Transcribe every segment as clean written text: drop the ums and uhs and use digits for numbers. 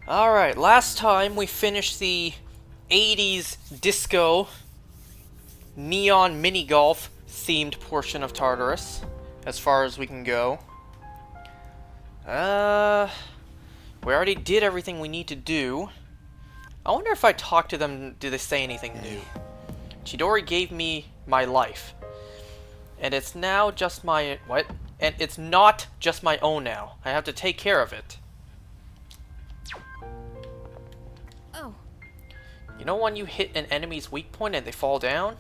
Alright, last time we finished the 80s disco neon mini golf themed portion of Tartarus, as far as we can go. We already did everything we need to do. I wonder if I talk to them, do they say anything new? Chidori gave me my life. And it's now just my... what? And it's not just my own now. I have to take care of it. Oh. You know when you hit an enemy's weak point and they fall down?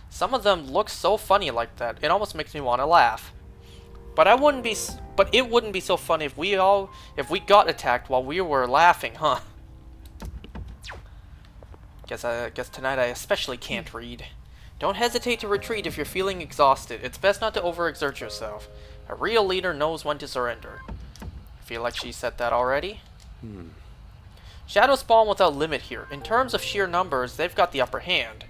Some of them look so funny like that. It almost makes me want to laugh. But it wouldn't be so funny if we got attacked while we were laughing, huh? Guess tonight I especially can't read. Don't hesitate to retreat if you're feeling exhausted. It's best not to overexert yourself. A real leader knows when to surrender. Feel like she said that already? Shadows spawn without limit here. In terms of sheer numbers, they've got the upper hand.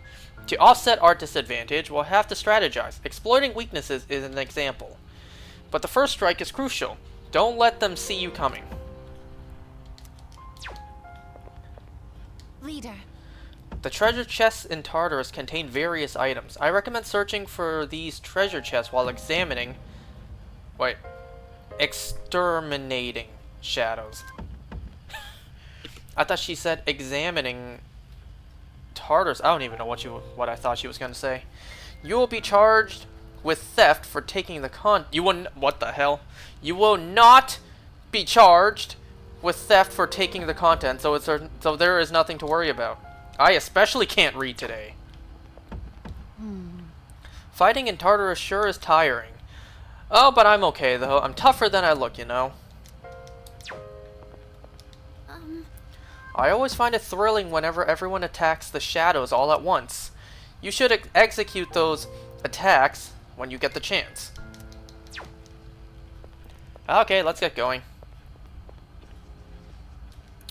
To offset our disadvantage, we'll have to strategize. Exploiting weaknesses is an example. But the first strike is crucial. Don't let them see you coming. Leader. The treasure chests in Tartarus contain various items. I recommend searching for these treasure chests while exterminating shadows. I thought she said examining Tartarus. I don't even know what I thought she was going to say. You will be charged with theft for taking the what the hell? You will not be charged with theft for taking the content, so there is nothing to worry about. I especially can't read today. Fighting in Tartarus sure is tiring. Oh, but I'm okay though. I'm tougher than I look, you know. I always find it thrilling whenever everyone attacks the shadows all at once. You should execute those attacks when you get the chance. Okay, let's get going.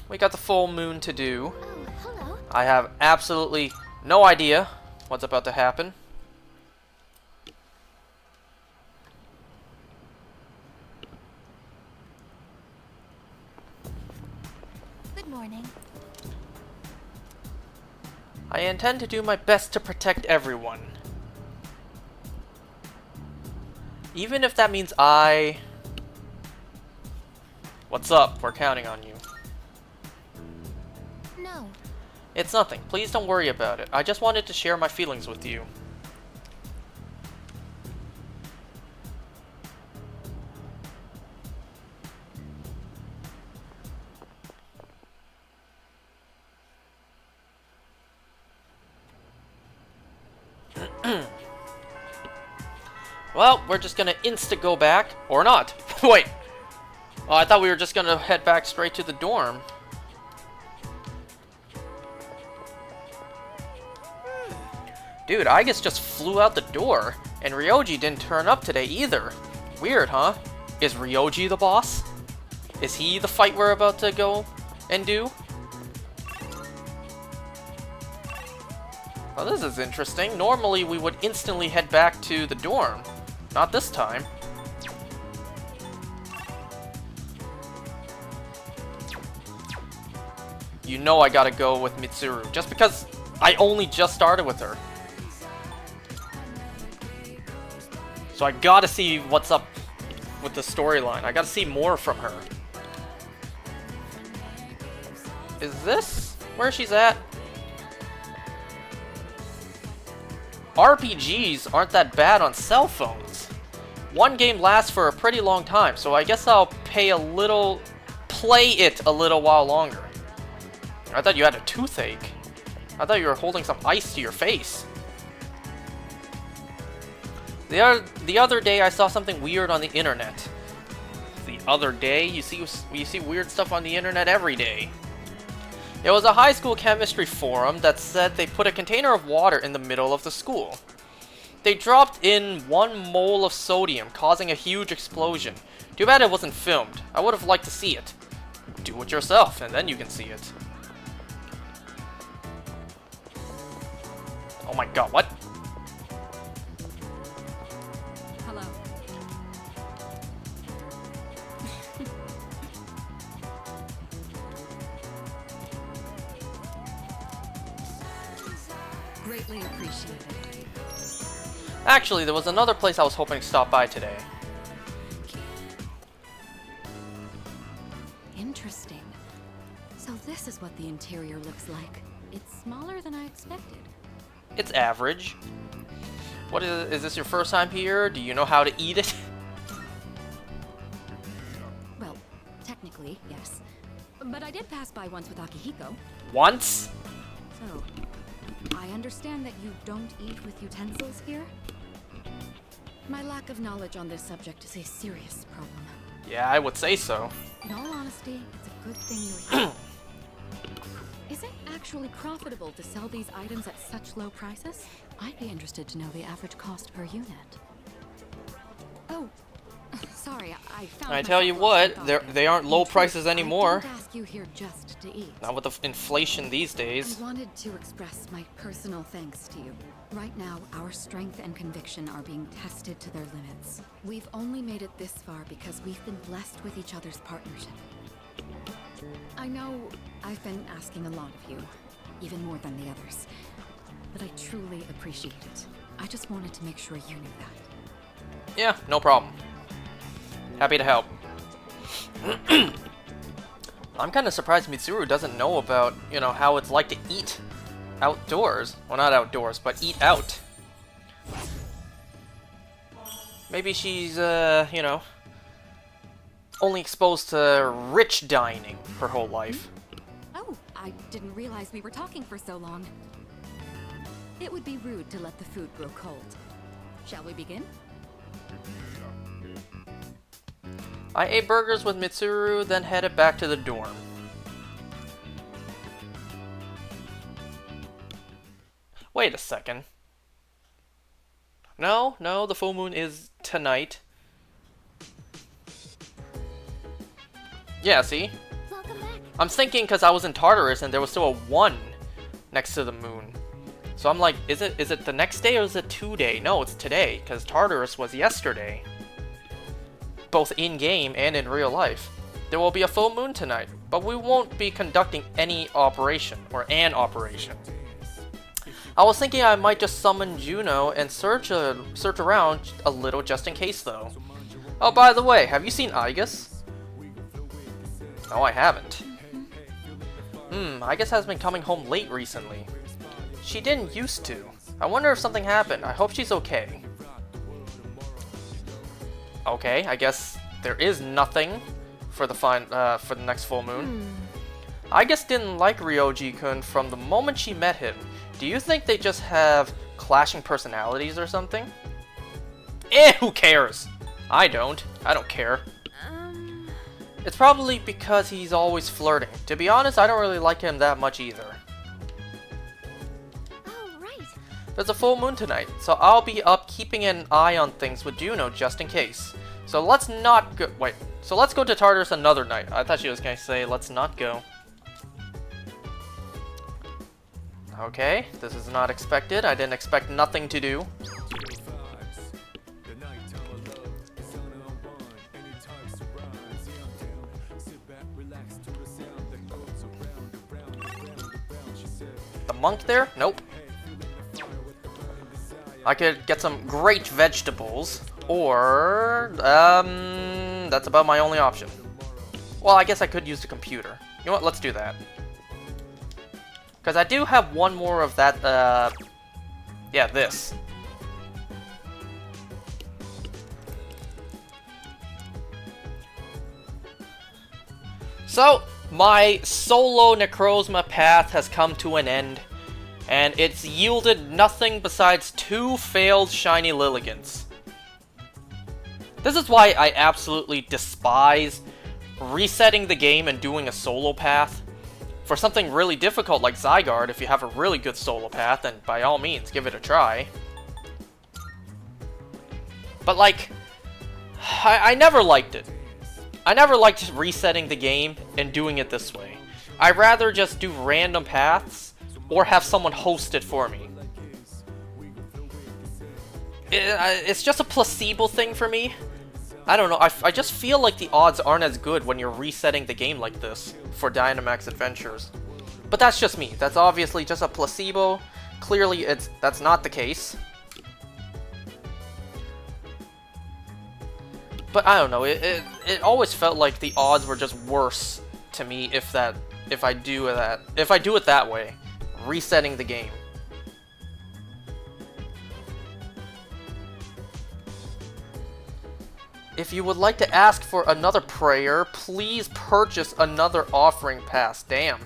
We got the full moon to do. Oh, hello. I have absolutely no idea what's about to happen. Good morning. I intend to do my best to protect everyone. Even if that means What's up? We're counting on you. No. It's nothing. Please don't worry about it. I just wanted to share my feelings with you. Well, we're just gonna insta-go back. Or not. Wait. Oh, I thought we were just gonna head back straight to the dorm. Dude, Aigis just flew out the door, and Ryoji didn't turn up today either. Weird, huh? Is Ryoji the boss? Is he the fight we're about to go and do? Well, this is interesting. Normally, we would instantly head back to the dorm. Not this time. You know I gotta go with Mitsuru, just because I only just started with her. So I gotta see what's up with the storyline. I gotta see more from her. Is this where she's at? RPGs aren't that bad on cell phones. One game lasts for a pretty long time, so I guess I'll play it a little while longer. I thought you had a toothache. I thought you were holding some ice to your face. The other day I saw something weird on the internet. The other day? You see weird stuff on the internet every day. It was a high school chemistry forum that said they put a container of water in the middle of the school. They dropped in 1 mole of sodium, causing a huge explosion. Too bad it wasn't filmed. I would have liked to see it. Do it yourself, and then you can see it. Oh my god, what? Hello. Actually, there was another place I was hoping to stop by today. Interesting. So this is what the interior looks like. It's smaller than I expected. It's average. What is this your first time here? Do you know how to eat it? Well, technically, yes. But I did pass by once with Akihiko. Once? So, I understand that you don't eat with utensils here? My lack of knowledge on this subject is a serious problem. Yeah, I would say so. In all honesty, it's a good thing you're here. Is it actually profitable to sell these items at such low prices? I'd be interested to know the average cost per unit. Oh, sorry, I found. I tell you myself what, lost in they aren't low thought. prices anymore. I didn't ask you here just to eat. Not with the inflation these days. I wanted to express my personal thanks to you. Right now, our strength and conviction are being tested to their limits. We've only made it this far because we've been blessed with each other's partnership. I know I've been asking a lot of you, even more than the others, but I truly appreciate it. I just wanted to make sure you knew that. Yeah, no problem. Happy to help. I'm kind of surprised Mitsuru doesn't know about, you know, how it's like to eat outdoors. Well, not outdoors, but eat out. Maybe she's, you know, only exposed to rich dining her whole life. Oh, I didn't realize we were talking for so long. It would be rude to let the food grow cold. Shall we begin? I ate burgers with Mitsuru, then headed back to the dorm. Wait a second. No, the full moon is tonight. Yeah, see? Welcome back. I'm thinking because I was in Tartarus and there was still a 1 next to the moon. So I'm like, is it the next day or is it 2 day? No, it's today, because Tartarus was yesterday. Both in-game and in real life. There will be a full moon tonight, but we won't be conducting any operation, or an operation. I was thinking I might just summon Juno and search around a little just in case though. Oh, by the way, have you seen Aigis? No, I haven't. Aigis has been coming home late recently. She didn't used to. I wonder if something happened. I hope she's okay. Okay, I guess there is nothing for the next full moon. Aigis didn't like Ryoji-kun from the moment she met him. Do you think they just have clashing personalities or something? Who cares? I don't care. It's probably because he's always flirting. To be honest, I don't really like him that much either. Oh, right. There's a full moon tonight, so I'll be up keeping an eye on things with Juno just in case. So let's not go- wait. So let's go to Tartarus another night. I thought she was gonna say let's not go. Okay, this is not expected. I didn't expect nothing to do. The monk there? Nope. I could get some great vegetables, or that's about my only option. Well, I guess I could use the computer. You know what? Let's do that. Because I do have one more of that, yeah, this. So, my solo Necrozma path has come to an end, and it's yielded nothing besides 2 failed shiny Lilligants. This is why I absolutely despise resetting the game and doing a solo path. For something really difficult like Zygarde, if you have a really good solo path, then by all means, give it a try. But like, I never liked it. I never liked resetting the game and doing it this way. I'd rather just do random paths, or have someone host it for me. It's just a placebo thing for me. I don't know, I just feel like the odds aren't as good when you're resetting the game like this for Dynamax Adventures. But that's just me. That's obviously just a placebo. Clearly, that's not the case. But I don't know, it always felt like the odds were just worse to me if I do it that way, resetting the game. If you would like to ask for another prayer, please purchase another offering pass. Damn.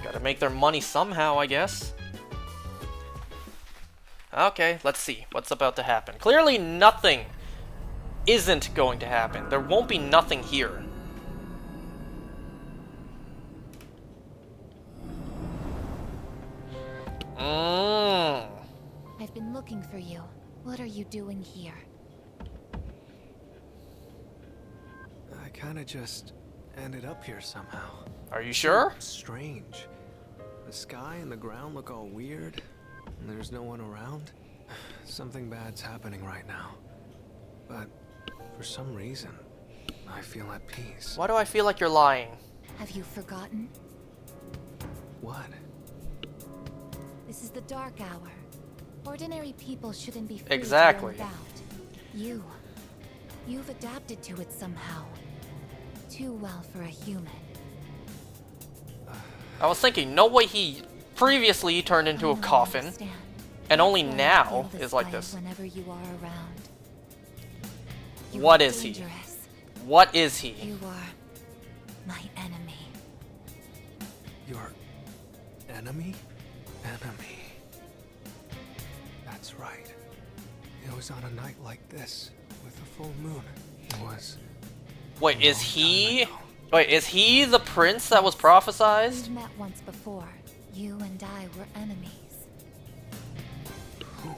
Gotta make their money somehow, I guess. Okay, let's see what's about to happen. Clearly nothing isn't going to happen. There won't be nothing here. I've been looking for you. What are you doing here? I kinda just ended up here somehow. Are you sure? It's strange. The sky and the ground look all weird, and there's no one around. Something bad's happening right now. But for some reason, I feel at peace. Why do I feel like you're lying? Have you forgotten? What? This is the dark hour. Ordinary people shouldn't be free Exactly. to roam about. You've adapted to it somehow. Too well for a human. I was thinking, no way he previously turned into a I coffin, understand. and only That's why I now feel is like way this. Whenever you are around. You What are is he? dangerous. What is he? You are my enemy. Your enemy? Enemy. That's right. It was on a night like this, with a full moon. It was... Wait, is long he... time ago. Wait, is he the prince that was prophesized? We've met once before. You and I were enemies. Who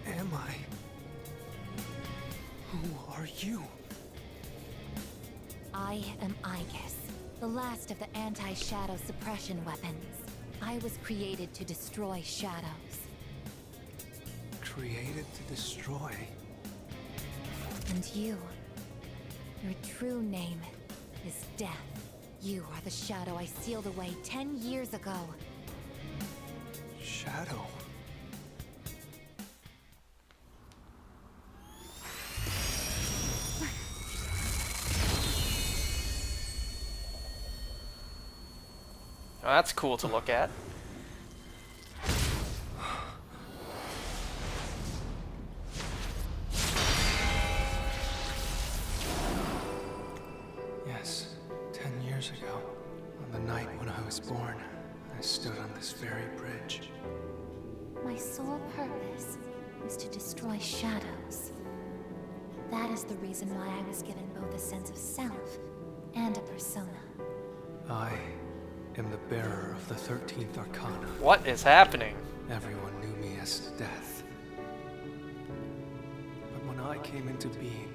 am I? Who are you? I am Aegis, the last of the anti-shadow suppression weapons. I was created to destroy shadows. Created to destroy. And you, your true name is Death. You are the shadow I sealed away 10 years ago. Shadow. Oh, that's cool to look at. Yes, 10 years ago, on the night when I was born, I stood on this very bridge. My sole purpose is to destroy shadows. That is the reason why I was given both a sense of self and a persona. I am the bearer of the 13th Arcana. What is happening? Everyone knew me as Death. But when I came into being,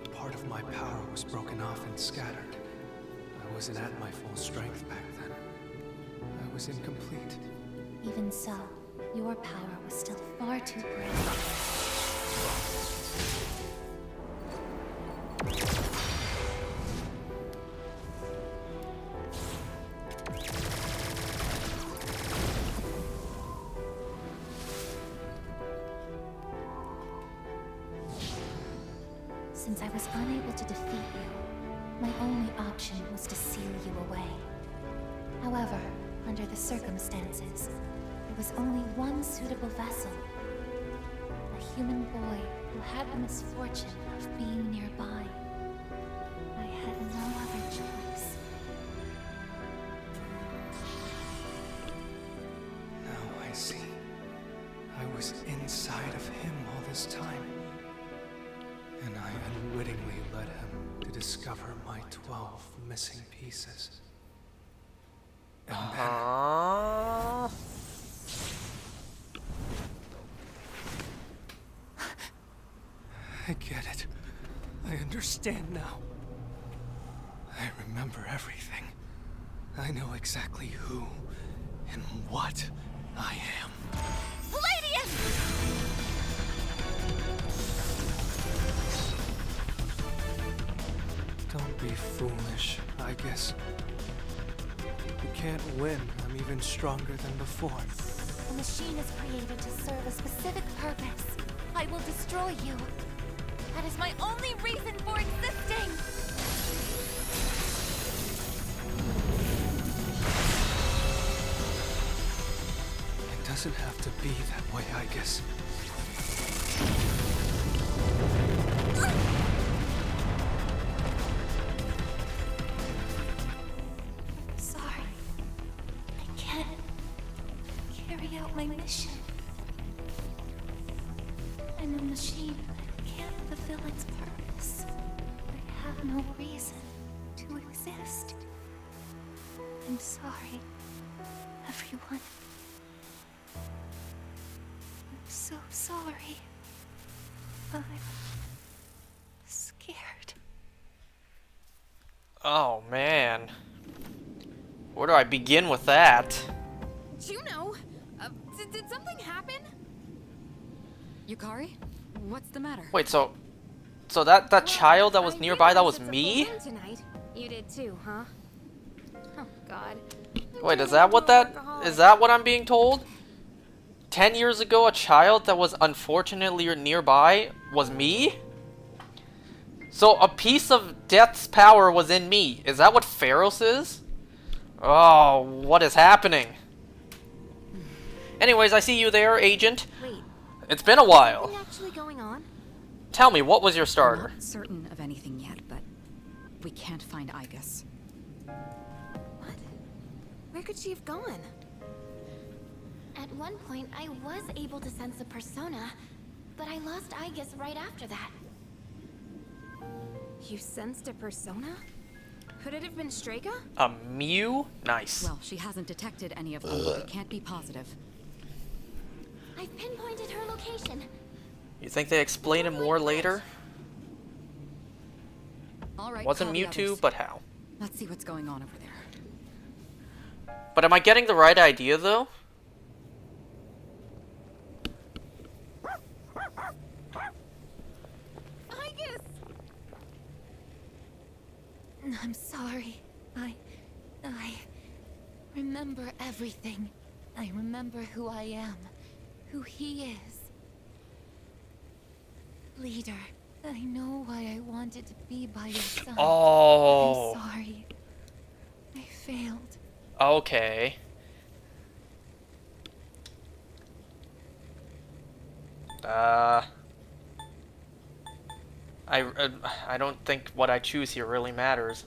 a part of my power was broken off and scattered. I wasn't at my full strength back then. I was incomplete. Even so, your power was still far too great. Since I was unable to defeat you, my only option was to seal you away. However, under the circumstances, there was only one suitable vessel. A human boy who had the misfortune of being nearby. I had no other choice. Now I see. I was inside of him all this time. And I unwittingly led him to discover my 12 missing pieces. And then I get it. I understand now. I remember everything. I know exactly who and what I am. Palladium! Don't be foolish, I guess. You can't win. I'm even stronger than before. machine is created to serve a specific purpose, I will destroy you. That is my only reason for existing! It doesn't have to be that way, I guess. Sorry. I can't carry out my mission. I'm a machine that can't fulfill its purpose. I have no reason to exist. I'm sorry, everyone. I'm so sorry. I'm scared. Oh man. Where do I begin with that? Juno, did something happen? Yukari, what's the matter? Wait, so that child that was nearby, that was me? Tonight. You did too, huh? Oh God. Wait, is that what I'm being told? 10 years ago, a child that was unfortunately nearby was me? So a piece of death's power was in me. Is that what Pharos is? Oh, what is happening? Anyways, I see you there, Agent. Wait, It's been a while. something actually going on? Tell me, what was your I'm starter? not certain of anything yet, but we can't find Igus. What? Where could she have gone? At one point, I was able to sense a persona, but I lost Igus right after that. You sensed a persona? Could it have been Strega? A Mew? Nice. Well, she hasn't detected any of them, but we can't be positive. I've pinpointed her location. You think they explain it more later? All right, Wasn't call the Mewtwo, others. but how? Let's see what's going on over there. But am I getting the right idea, though? Igus! I'm sorry. I remember everything. I remember who I am, who he is. Leader, I know why I wanted to be by your side. Oh. I'm sorry. I failed. Okay. I don't think what I choose here really matters.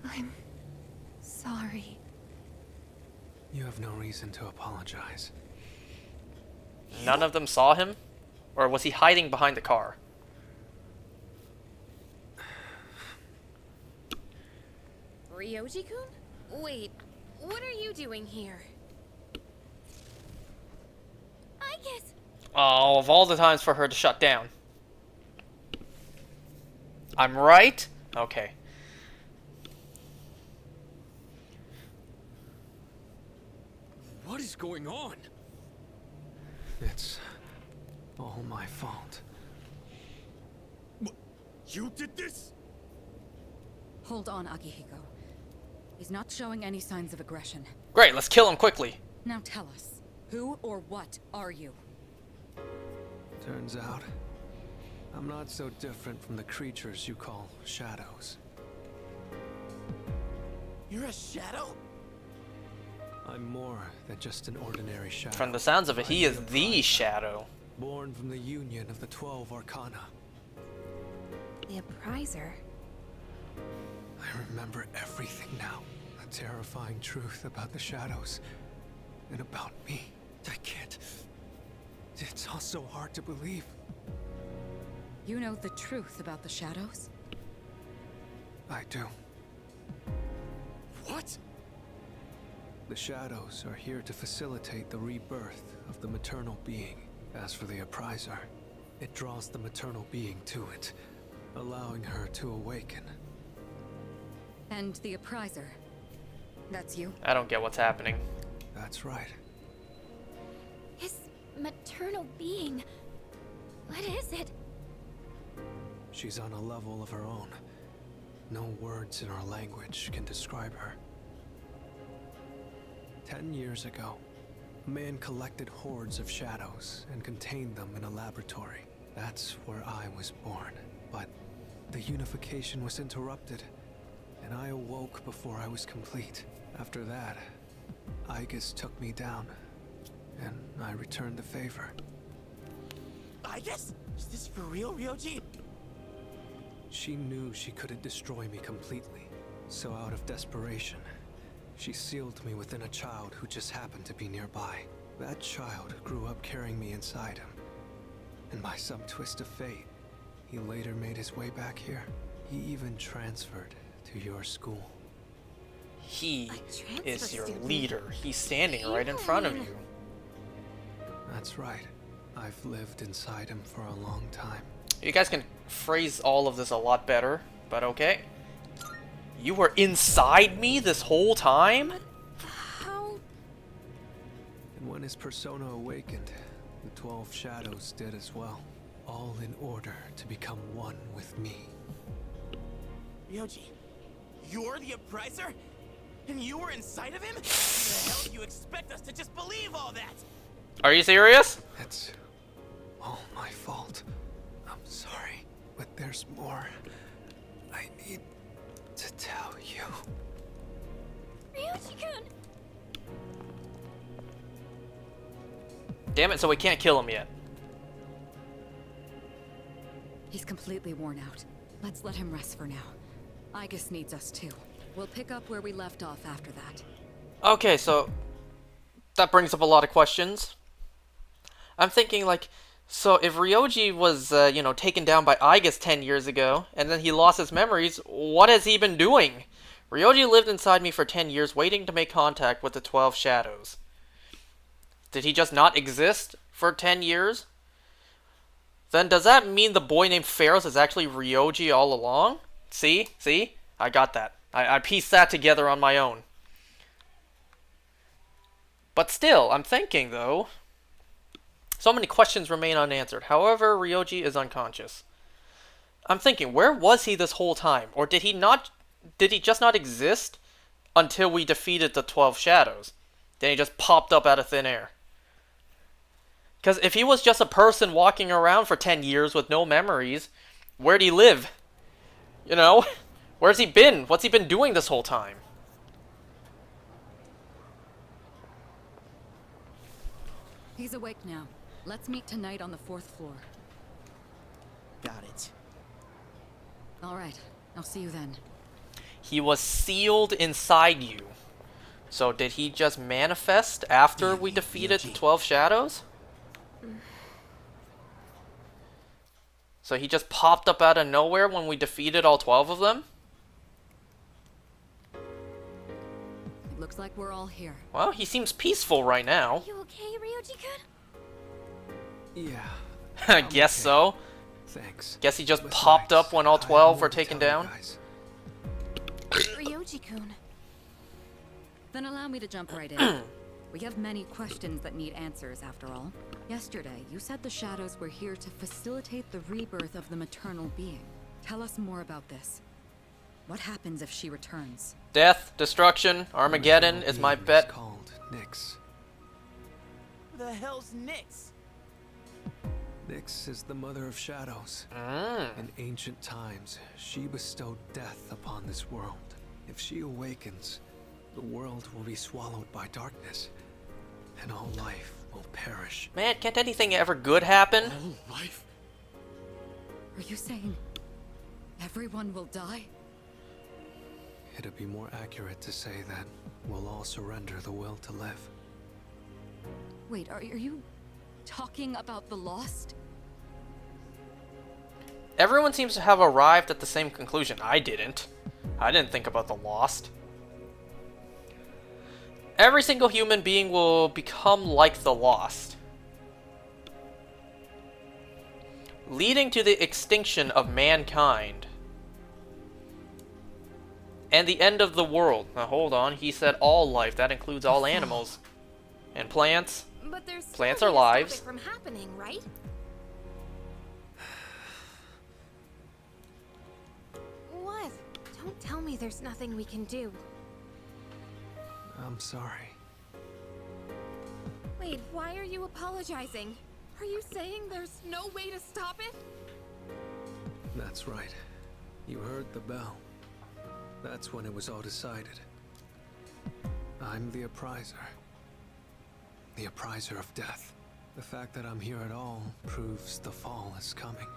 I'm sorry. You have no reason to apologize. None of them saw him? Or was he hiding behind the car? Ryoji-kun? Wait, what are you doing here? Igus! Oh, of all the times for her to shut down. I'm right? Okay. What is going on? It's all my fault. You did this? Hold on, Akihiko. He's not showing any signs of aggression. Great, let's kill him quickly. Now tell us, who or what are you? Turns out, I'm not so different from the creatures you call shadows. You're a shadow? I'm more than just an ordinary shadow. From the sounds of it, he is the Shadow. Born from the union of the 12 Arcana. The Appriser. I remember everything now. The terrifying truth about the shadows. And about me. I can't... It's all so hard to believe. You know the truth about the shadows? I do. What? The shadows are here to facilitate the rebirth of the maternal being. As for the Appriser, it draws the maternal being to it, allowing her to awaken. And the Appriser. That's you? I don't get what's happening. That's right. His maternal being. What is it? She's on a level of her own. No words in our language can describe her. 10 years ago, a man collected hordes of shadows and contained them in a laboratory. That's where I was born. But the unification was interrupted, and I awoke before I was complete. After that, Aigis took me down, and I returned the favor. I guess? Is this for real, Ryoji? She knew she couldn't destroy me completely, so out of desperation, she sealed me within a child who just happened to be nearby. That child grew up carrying me inside him, and by some twist of fate, he later made his way back here. He even transferred to your school. He transfer is your student? leader. He's standing right in front of you. That's right. I've lived inside him for a long time. You guys can phrase all of this a lot better, but okay. You were inside me this whole time? How? And when his persona awakened, the 12 shadows did as well. All in order to become one with me. Ryoji, you're the Oppressor? And you were inside of him? How the hell do you expect us to just believe all that? Are you serious? It's all my fault. I'm sorry, but there's more I need to tell you. Ryoji-kun! Damn it, so we can't kill him yet. He's completely worn out. Let's let him rest for now. Aigis needs us too. We'll pick up where we left off after that. Okay, so that brings up a lot of questions. I'm thinking, like, so if Ryoji was, you know, taken down by Aigis 10 years ago, and then he lost his memories, what has he been doing? Ryoji lived inside me for 10 years, waiting to make contact with the 12 shadows. Did he just not exist for 10 years? Then does that mean the boy named Pharos is actually Ryoji all along? See? See? I got that. I pieced that together on my own. But still, I'm thinking, though, so many questions remain unanswered. However, Ryoji is unconscious. I'm thinking, where was he this whole time? Or did he just not exist until we defeated the 12 shadows? Then he just popped up out of thin air. Because if he was just a person walking around for 10 years with no memories, where'd he live? You know? Where's he been? What's he been doing this whole time? He's awake now. Let's meet tonight on the 4th floor. Got it. All right. I'll see you then. He was sealed inside you. So did he just manifest after we defeated the 12 shadows? So he just popped up out of nowhere when we defeated all 12 of them? It looks like we're all here. Well, he seems peaceful right now. You okay, Ryoji-kun? Yeah. I guess okay. so. Thanks. Guess he just Besides, popped up when all I have 12 more were to taken tell you down. guys. Ryoji-kun. Then allow me to jump right in. We have many questions that need answers, after all. Yesterday, you said the shadows were here to facilitate the rebirth of the maternal being. Tell us more about this. What happens if she returns? Death, destruction, Armageddon Maternal is my being bet. called Nyx. Who the hell's Nyx? Nyx is the mother of shadows. Mm. In ancient times, she bestowed death upon this world. If she awakens, the world will be swallowed by darkness, and all life will perish. Man, can't anything ever good happen? All life? Are you saying everyone will die? It'd be more accurate to say that we'll all surrender the will to live. Wait, are you talking about the Lost? Everyone seems to have arrived at the same conclusion. I didn't. I didn't think about the Lost. Every single human being will become like the Lost, leading to the extinction of mankind and the end of the world. Now hold on, he said all life. That includes all animals and plants. But there's Plants still are ways to stop lives. it from happening, right? What? Don't tell me there's nothing we can do. I'm sorry. Wait, why are you apologizing? Are you saying there's no way to stop it? That's right. You heard the bell. That's when it was all decided. I'm the Appriser. The Appriser of Death. The fact that I'm here at all proves the fall is coming.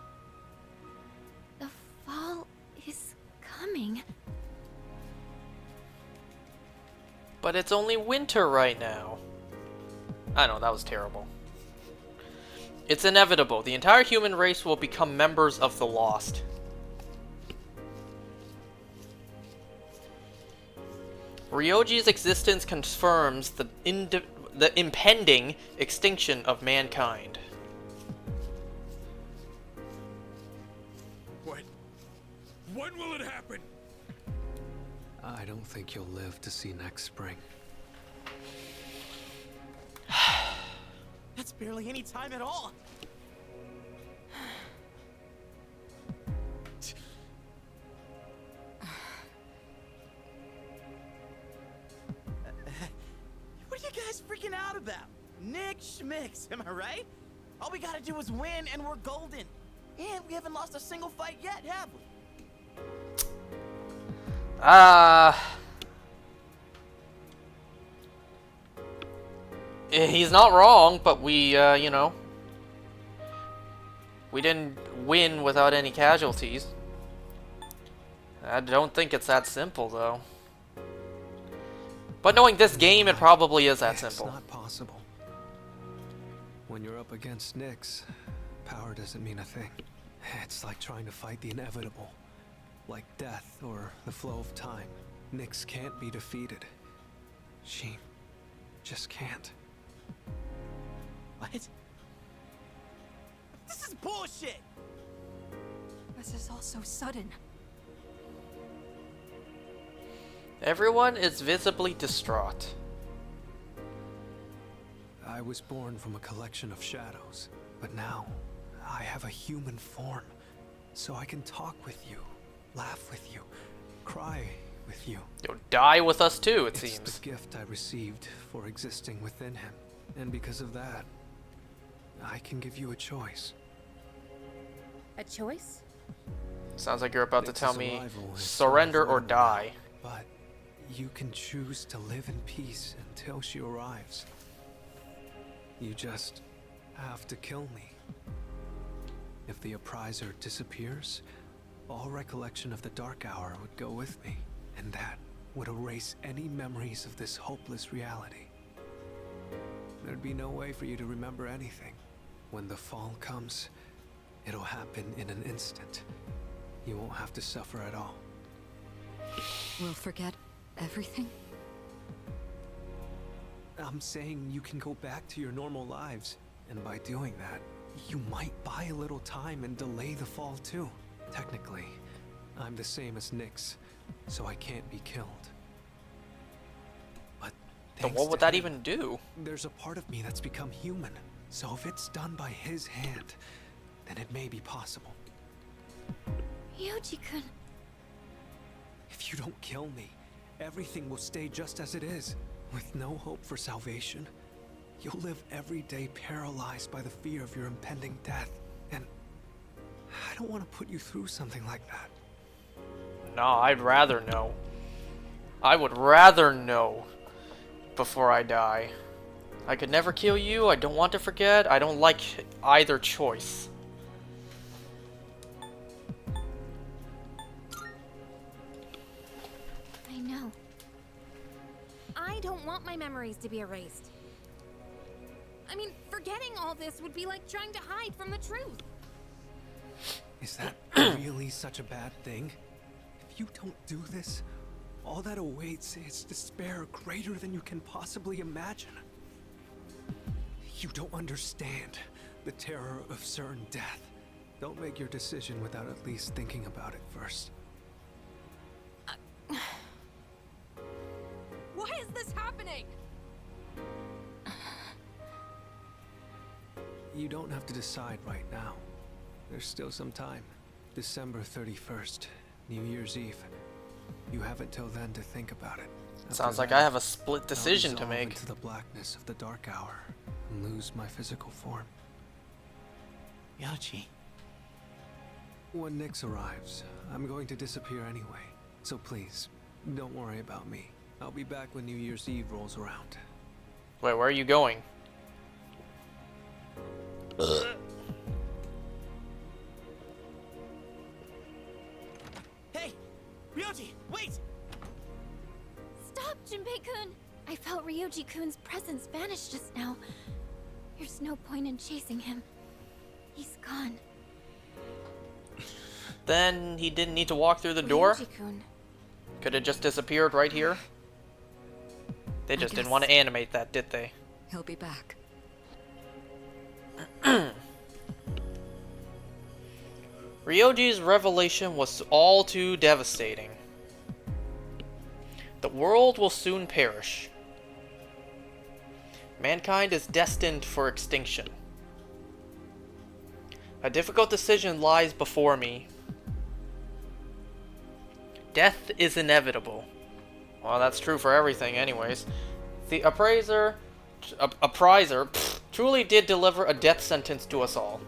The fall is coming. But it's only winter right now. I know, that was terrible. It's inevitable. The entire human race will become members of the Lost. Ryoji's existence confirms the impending extinction of mankind. When will it happen? I don't think you'll live to see next spring. That's barely any time at all. What are you guys freaking out about? Nick Schmicks, am I right? All we gotta do is win and we're golden. And we haven't lost a single fight yet, have we? He's not wrong, but we, you know, we didn't win without any casualties. I don't think it's that simple, though. But knowing this game, it probably is that simple. It's not possible. When you're up against Nyx, power doesn't mean a thing. It's like trying to fight the inevitable. Like death or the flow of time. Nyx can't be defeated. She just can't. What? This is bullshit! This is all so sudden. Everyone is visibly distraught. I was born from a collection of shadows, but now I have a human form, so I can talk with you, laugh with you, cry with you. You'll die with us too, it It's seems. the gift I received for existing within him, and because of that, I can give you a choice. A choice? Sounds like you're about to Nyx's tell me arrival is surrender or unavoidable, die. But you can choose to live in peace until she arrives. You just have to kill me. If the Appriser disappears, all recollection of the Dark Hour would go with me, and that would erase any memories of this hopeless reality. There'd be no way for you to remember anything. When the fall comes, it'll happen in an instant. You won't have to suffer at all. We'll forget everything? I'm saying you can go back to your normal lives, and by doing that, you might buy a little time and delay the fall too. Technically, I'm the same as Nyx, so I can't be killed. But Then thanks what would to that him, even do? There's a part of me that's become human, so if it's done by his hand, then it may be possible. Ryoji-kun. If you don't kill me, everything will stay just as it is. With no hope for salvation, you'll live every day paralyzed by the fear of your impending death. And I don't want to put you through something like that. No, I'd rather know. I would rather know before I die. I could never kill you, I don't want to forget, I don't like either choice. I know. I don't want my memories to be erased. I mean, forgetting all this would be like trying to hide from the truth. Is that really such a bad thing? If you don't do this, all that awaits is despair greater than you can possibly imagine. You don't understand the terror of certain death. Don't make your decision without at least thinking about it first. Why is this happening? You don't have to decide right now. There's still some time. December 31st, New Year's Eve. You have until then to think about it. After Sounds like that, I have a split I'll decision to dissolve make. into the blackness of the Dark Hour, and lose my physical form. Yoji. When Nyx arrives, I'm going to disappear anyway. So please, don't worry about me. I'll be back when New Year's Eve rolls around. Wait, where are you going? Hey! Ryoji, wait! Stop, Junpei-kun! I felt Ryoji-kun's presence vanish just now. There's no point in chasing him. He's gone. Then he didn't need to walk through the door? Ryoji-kun. Could have just disappeared right here? They just didn't want to animate that, did they? He'll be back. Ryoji's revelation was all too devastating. The world will soon perish. Mankind is destined for extinction. A difficult decision lies before me. Death is inevitable. Well, that's true for everything anyways. The appraiser truly did deliver a death sentence to us all.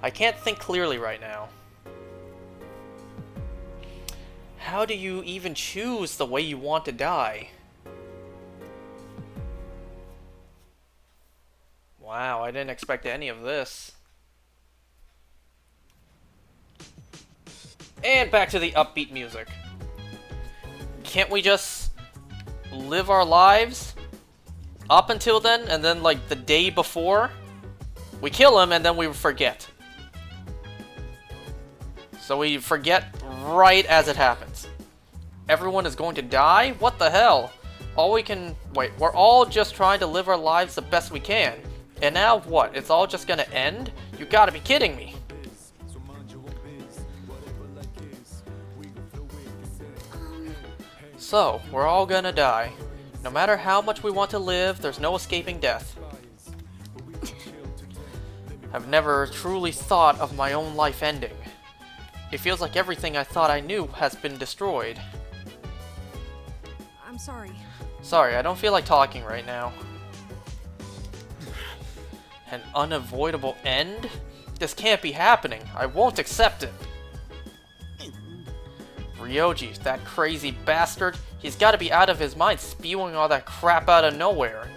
I can't think clearly right now. How do you even choose the way you want to die? Wow, I didn't expect any of this. And back to the upbeat music. Can't we just live our lives up until then, and then like the day before we kill him and then we forget? So we forget right as it happens. Everyone is going to die? What the hell? We're all just trying to live our lives the best we can. And now what? It's all just gonna end? You gotta be kidding me. So, we're all gonna die. No matter how much we want to live, there's no escaping death. I've never truly thought of my own life ending. It feels like everything I thought I knew has been destroyed. I'm sorry. Sorry, I don't feel like talking right now. An unavoidable end? This can't be happening. I won't accept it. Ryoji, that crazy bastard, he's gotta be out of his mind spewing all that crap out of nowhere.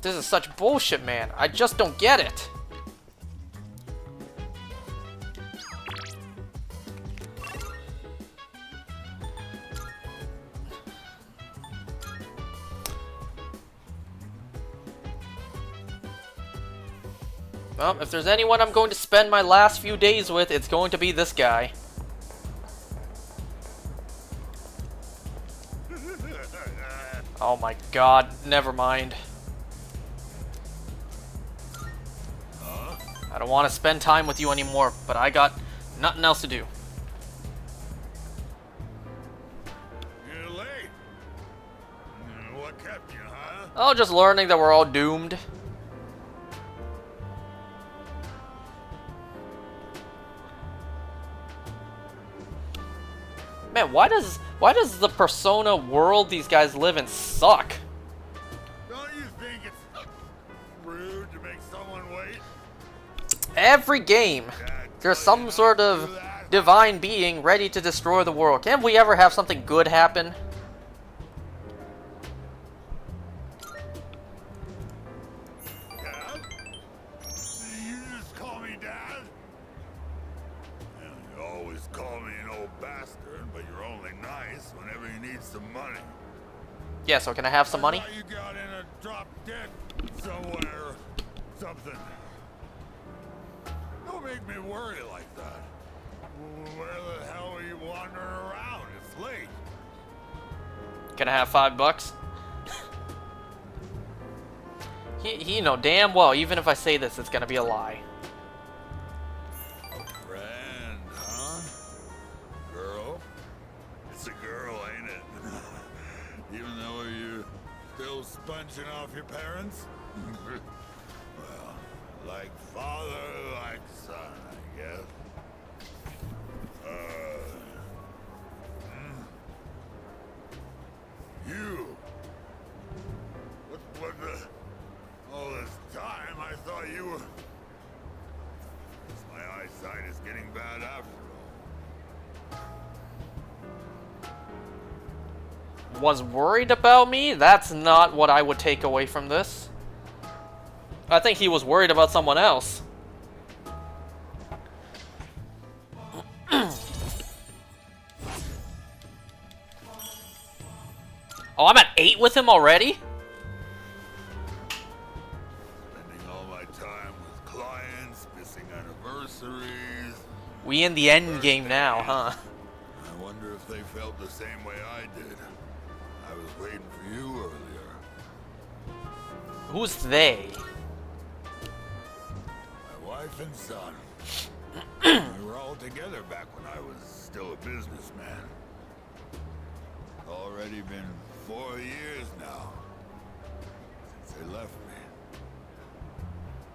This is such bullshit, man. I just don't get it. Well, if there's anyone I'm going to spend my last few days with, it's going to be this guy. Oh my god, never mind. I don't want to spend time with you anymore, but I got nothing else to do. You're late. What kept you, huh? Oh, just learning that we're all doomed. Man, why does the Persona world these guys live in suck? Don't you think it's rude to make someone wait? Every game, there's some sort of divine being ready to destroy the world. Can't we ever have something good happen? Dad? You just call me Dad? Yeah, you always call me an old bastard, but you're only nice whenever you need some money. Yeah, so can I have some money? I thought you got in a drop dead somewhere. Something. Don't make me worry like that. Where the hell are you wandering around? It's late. Can I have $5? He know damn well, even if I say this, it's gonna be a lie. A friend, huh? Girl? It's a girl, ain't it? Even though you're still sponging off your parents? Well, like father, like son, I guess. You. What the was worried about me. That's not what I would take away from this. I think he was worried about someone else. Oh, I'm at 8 with him already? Spending all my time with clients, missing anniversaries. We in the end game now, huh? I wonder if they felt the same way I did. I was waiting for you earlier. Who's they? My wife and son. We were all together back when I was still a businessman. It's already been 4 years now since they left me.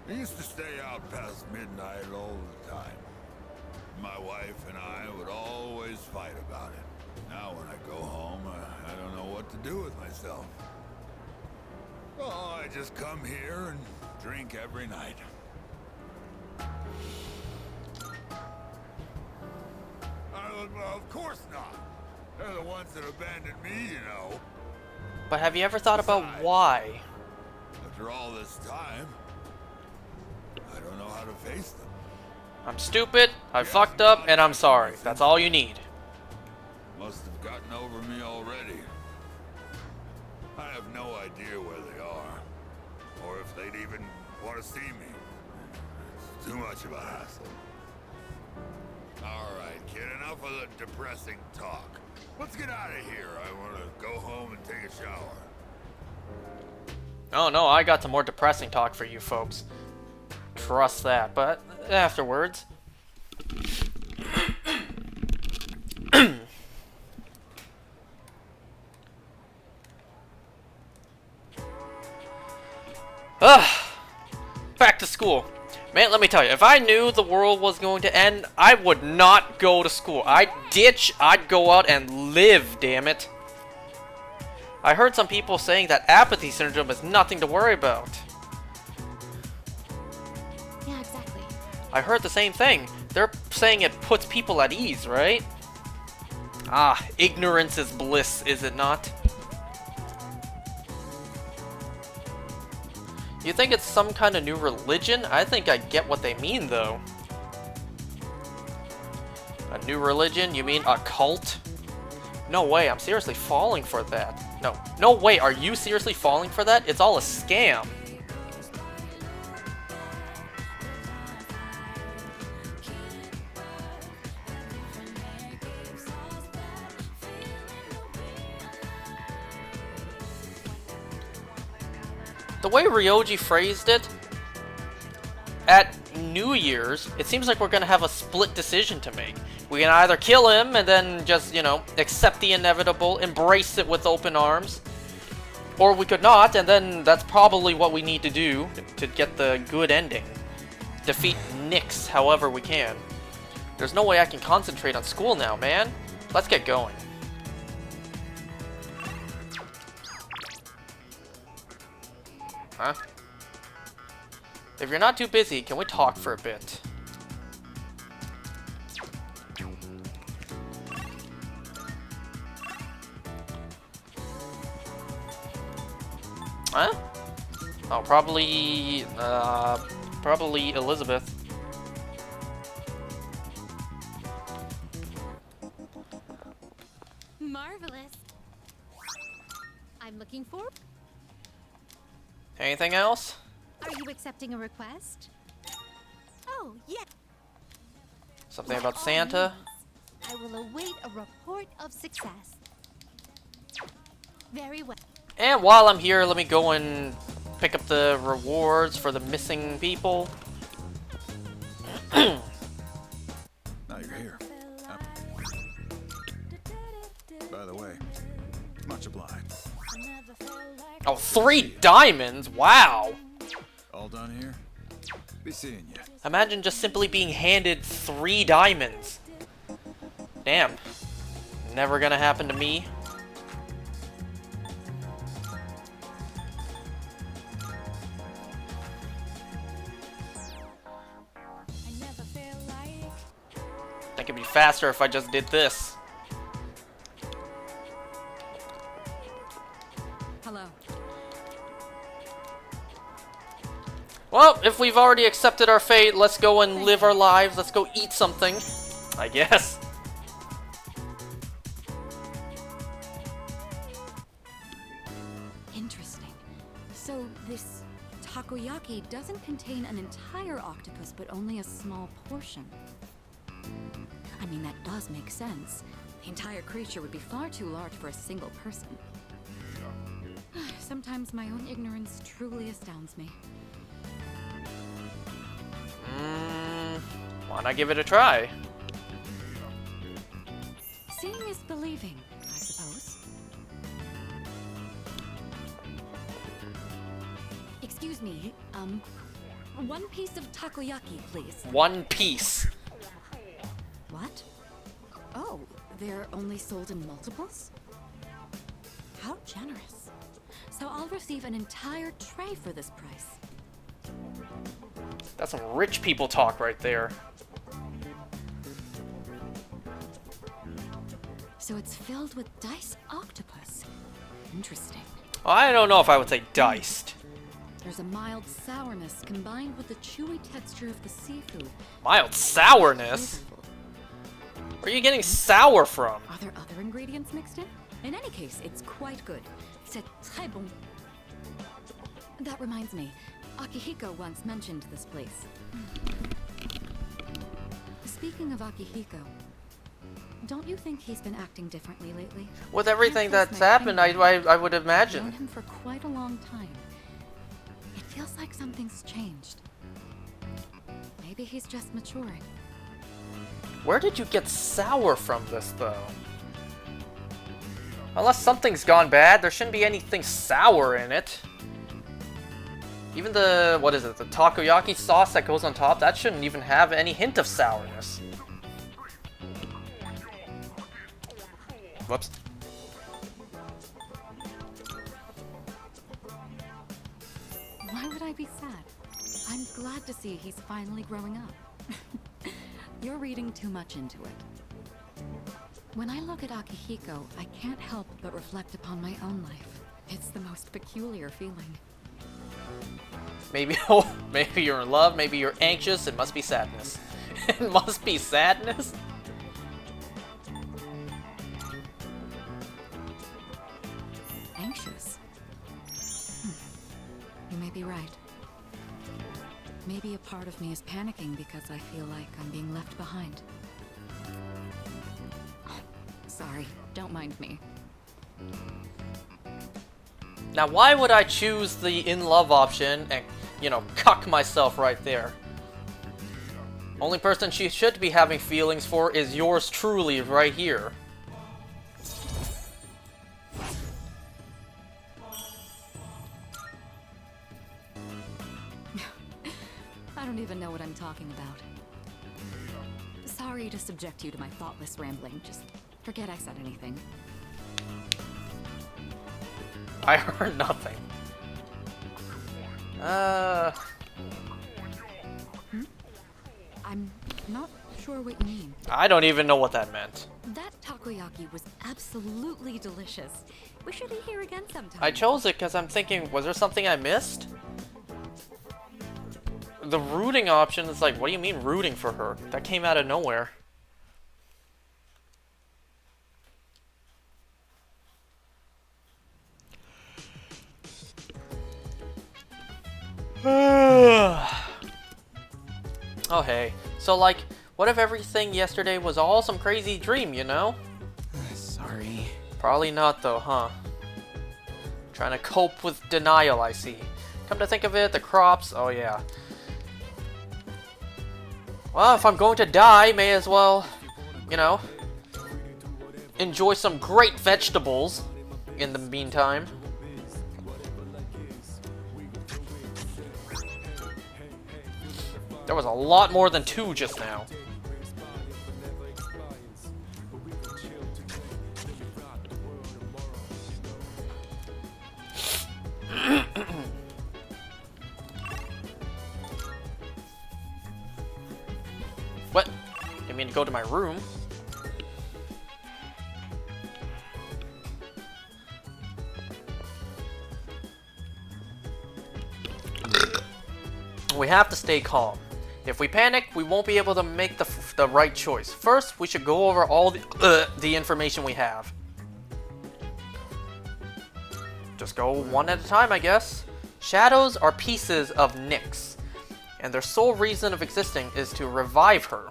I used to stay out past midnight all the time. My wife and I would always fight about it. Now when I go home, I don't know what to do with myself. Oh, I just come here and drink every night. Well, of course not. They're the ones that abandoned me, you know. But have you ever thought about why? After all this time, I don't know how to face them. I'm stupid, I fucked up, and I'm sorry. That's all you need. Must have gotten over me already. I have no idea where they are, or if they'd even want to see me. It's too much of a hassle. All right, kid, enough of the depressing talk. Let's get out of here. I want to go home and take a shower. Oh no, I got some more depressing talk for you folks. Trust that, but afterwards. Back to school. Man, let me tell you, if I knew the world was going to end, I would not go to school. I'd ditch, I'd go out and live, damn it. I heard some people saying that apathy syndrome is nothing to worry about. Yeah, exactly. I heard the same thing. They're saying it puts people at ease, right? Ah, ignorance is bliss, is it not? You think it's some kind of new religion? I think I get what they mean, though. A new religion? You mean a cult? No way, I'm seriously falling for that. No way, are you seriously falling for that? It's all a scam. The way Ryoji phrased it, at New Year's, it seems like we're gonna have a split decision to make. We can either kill him and then just, you know, accept the inevitable, embrace it with open arms, or we could not, and then that's probably what we need to do to get the good ending. Defeat Nyx however we can. There's no way I can concentrate on school now, man. Let's get going. Huh? If you're not too busy, can we talk for a bit? Huh? Oh, probably Elizabeth. Marvelous. I'm looking for. Anything else? Are you accepting a request? Oh, yeah. Something By about all Santa? means, I will await a report of success. Very well. And while I'm here, let me go and pick up the rewards for the missing people. Now you're here. By the way, much obliged. Oh, 3 diamonds? Wow! All done here? Be seeing you. Imagine just simply being handed 3 diamonds. Damn. Never gonna happen to me. I think it'd be faster if I just did this. Well, if we've already accepted our fate, let's go and live our lives. Let's go eat something, I guess. Interesting. So this takoyaki doesn't contain an entire octopus, but only a small portion. I mean, that does make sense. The entire creature would be far too large for a single person. Sometimes my own ignorance truly astounds me. Why not give it a try? Seeing is believing, I suppose. Excuse me, one piece of takoyaki, please. One piece. What? Oh, they're only sold in multiples? How generous. So I'll receive an entire tray for this price. That's some rich people talk right there. So it's filled with diced octopus. Interesting. I don't know if I would say diced. There's a mild sourness combined with the chewy texture of the seafood. Mild sourness? Flavorful. Where are you getting sour from? Are there other ingredients mixed in? In any case, it's quite good. C'est très bon. That reminds me, Akihiko once mentioned this place. Speaking of Akihiko, don't you think he's been acting differently lately? With everything Can't place that's my happened, finger. I would I've known imagine. him for quite a long time. It feels like something's changed. Maybe he's just maturing. Where did you get sour from this, though? Unless something's gone bad, there shouldn't be anything sour in it. Even the, what is it, the takoyaki sauce that goes on top, that shouldn't even have any hint of sourness. Whoops. Why would I be sad? I'm glad to see he's finally growing up. You're reading too much into it. When I look at Akihiko, I can't help but reflect upon my own life. It's the most peculiar feeling. Maybe, oh, maybe you're in love, maybe you're anxious, it must be sadness. It must be sadness? Anxious? You may be right. Maybe a part of me is panicking because I feel like I'm being left behind. Sorry, don't mind me. Now, why would I choose the in love option and, you know, cuck myself right there? Only person she should be having feelings for is yours truly right here. I don't even know what I'm talking about. Sorry to subject you to my thoughtless rambling. Just forget I said anything. I heard nothing. I'm not sure what you mean. I don't even know what that meant. That takoyaki was absolutely delicious. We should eat here again sometime. I chose it because I'm thinking, was there something I missed? The rooting option is like, what do you mean rooting for her? That came out of nowhere. Oh hey, so like, what if everything yesterday was all some crazy dream, you know? Sorry. Probably not though, huh? Trying to cope with denial, I see. Come to think of it, the crops, oh yeah. Well, if I'm going to die, may as well, you know, enjoy some great vegetables in the meantime. There was a lot more than 2 just now. What? Didn't mean to go to my room. We have to stay calm. If we panic, we won't be able to make the right choice. First, we should go over all the information we have. Just go one at a time, I guess. Shadows are pieces of Nyx, and their sole reason of existing is to revive her.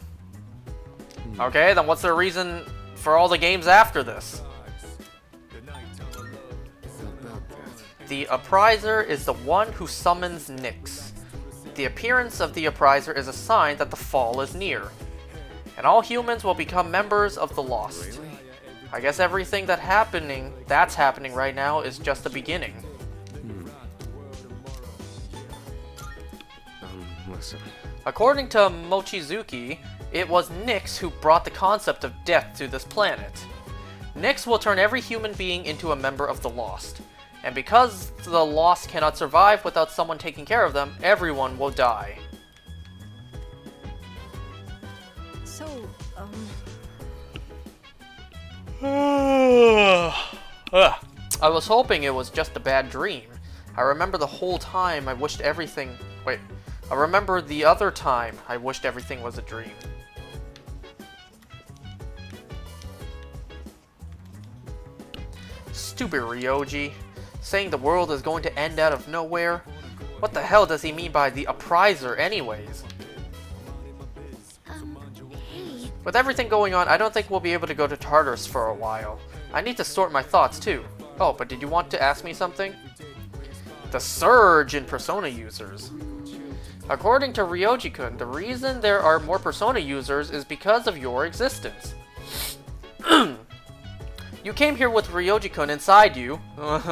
Okay, then what's their reason for all the games after this? The Appriser is the one who summons Nyx. The appearance of the Appriser is a sign that the fall is near, and all humans will become members of the Lost. I guess everything that's happening right now is just the beginning. Listen. According to Mochizuki, it was Nyx who brought the concept of death to this planet. Nyx will turn every human being into a member of the Lost. And because the Lost cannot survive without someone taking care of them, everyone will die. So, I was hoping it was just a bad dream. I remember the whole time I wished everything... Wait. I remember the other time I wished everything was a dream. Stupid Ryoji. Saying the world is going to end out of nowhere? What the hell does he mean by the Appriser anyways? Hey. With everything going on, I don't think we'll be able to go to Tartarus for a while. I need to sort my thoughts too. Oh, but did you want to ask me something? The surge in Persona users. According to Ryoji-kun, the reason there are more Persona users is because of your existence. You came here with Ryoji-kun inside you. Could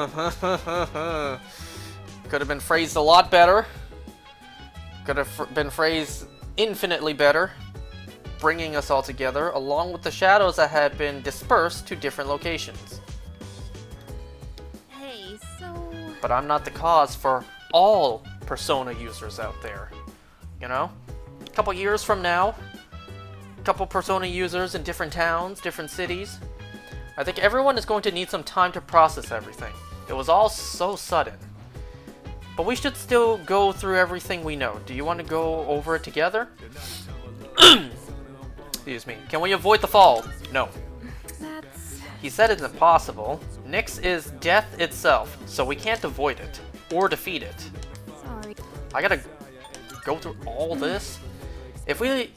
have been phrased a lot better. Could have been phrased infinitely better. Bringing us all together, along with the shadows that had been dispersed to different locations. hey, so... But I'm not the cause for all Persona users out there. You know? A couple years from now, a couple Persona users in different towns, different cities. I think everyone is going to need some time to process everything. It was all so sudden. But we should still go through everything we know. Do you want to go over it together? Excuse me. Can we avoid the fall? No. That's... He said it's impossible. Nyx is death itself, so we can't avoid it. Or defeat it. sorry. I gotta go through all this? If we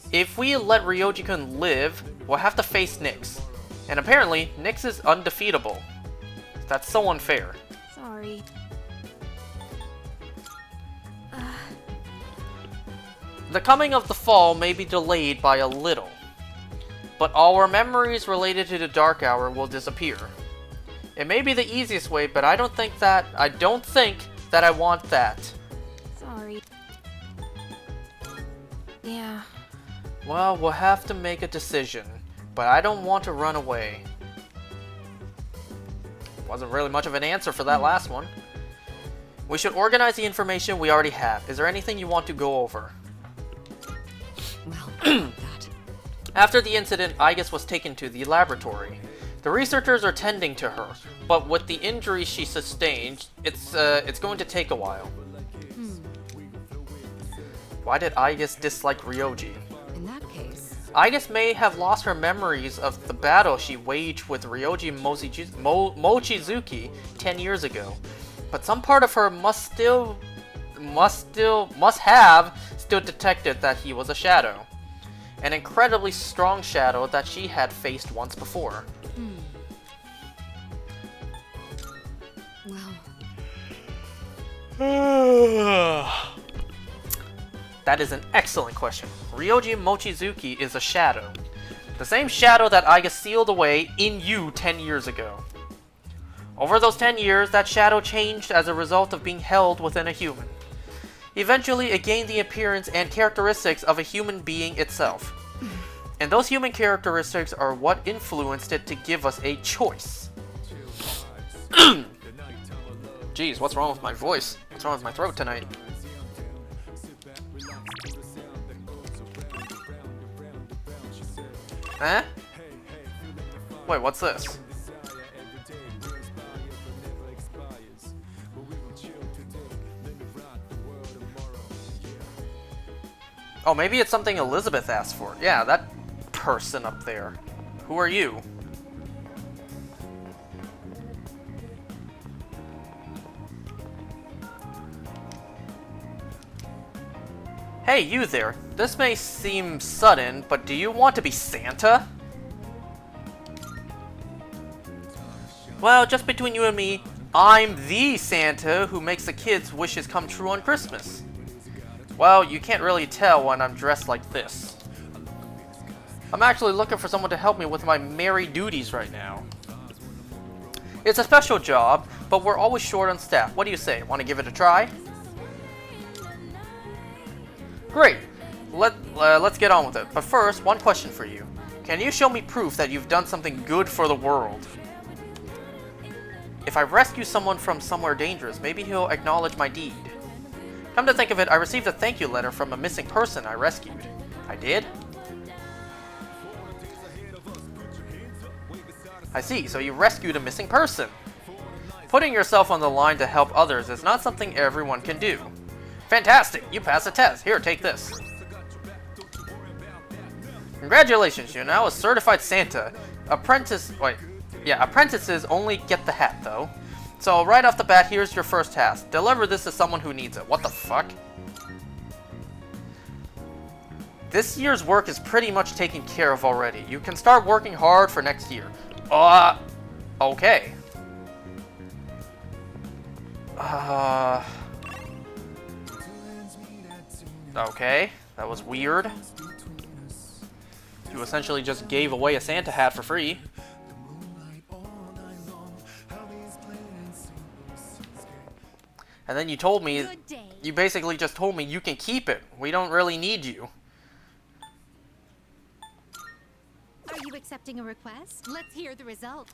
let Ryoji-kun live, we'll have to face Nyx. And apparently, Nyx is undefeatable. That's so unfair. Sorry. The coming of the fall may be delayed by a little, but all our memories related to the Dark Hour will disappear. It may be the easiest way, but I don't think that I want that. Sorry. Yeah. Well, we'll have to make a decision, but I don't want to run away. Wasn't really much of an answer for that last one. We should organize the information we already have. Is there anything you want to go over? Well, that. After the incident, Aigis was taken to the laboratory. The researchers are tending to her, but with the injuries she sustained, it's going to take a while. Why did Aigis dislike Ryoji? In that case, Aigis may have lost her memories of the battle she waged with Ryoji Mochizuki 10 years ago, but some part of her must have still detected that he was a shadow. An incredibly strong shadow that she had faced once before. well, That is an excellent question. Ryoji Mochizuki is a shadow. The same shadow that Aigis sealed away in you 10 years ago. Over those 10 years, that shadow changed as a result of being held within a human. Eventually, it gained the appearance and characteristics of a human being itself. And those human characteristics are what influenced it to give us a choice. Jeez, what's wrong with my voice? What's wrong with my throat tonight? Huh? Wait, what's this? Oh, maybe it's something Elizabeth asked for. Yeah, that person up there. Who are you? Hey, you there. This may seem sudden, but do you want to be Santa? Well, just between you and me, I'm the Santa who makes the kids' wishes come true on Christmas. Well, you can't really tell when I'm dressed like this. I'm actually looking for someone to help me with my merry duties right now. It's a special job, but we're always short on staff. What do you say? Want to give it a try? Great. Let's get on with it. But first, one question for you. Can you show me proof that you've done something good for the world? If I rescue someone from somewhere dangerous, maybe he'll acknowledge my deed. Come to think of it, I received a thank you letter from a missing person I rescued. I did? I see, so you rescued a missing person. Putting yourself on the line to help others is not something everyone can do. Fantastic! You passed the test. Here, take this. Congratulations, you're now a certified Santa. Apprentices only get the hat, though. So, right off the bat, here's your first task. Deliver this to someone who needs it. What the fuck? This year's work is pretty much taken care of already. You can start working hard for next year. Okay. Okay, that was weird. You essentially just gave away a Santa hat for free. And then you told me, you basically just told me you can keep it. We don't really need you. Are you accepting a request? Let's hear the results.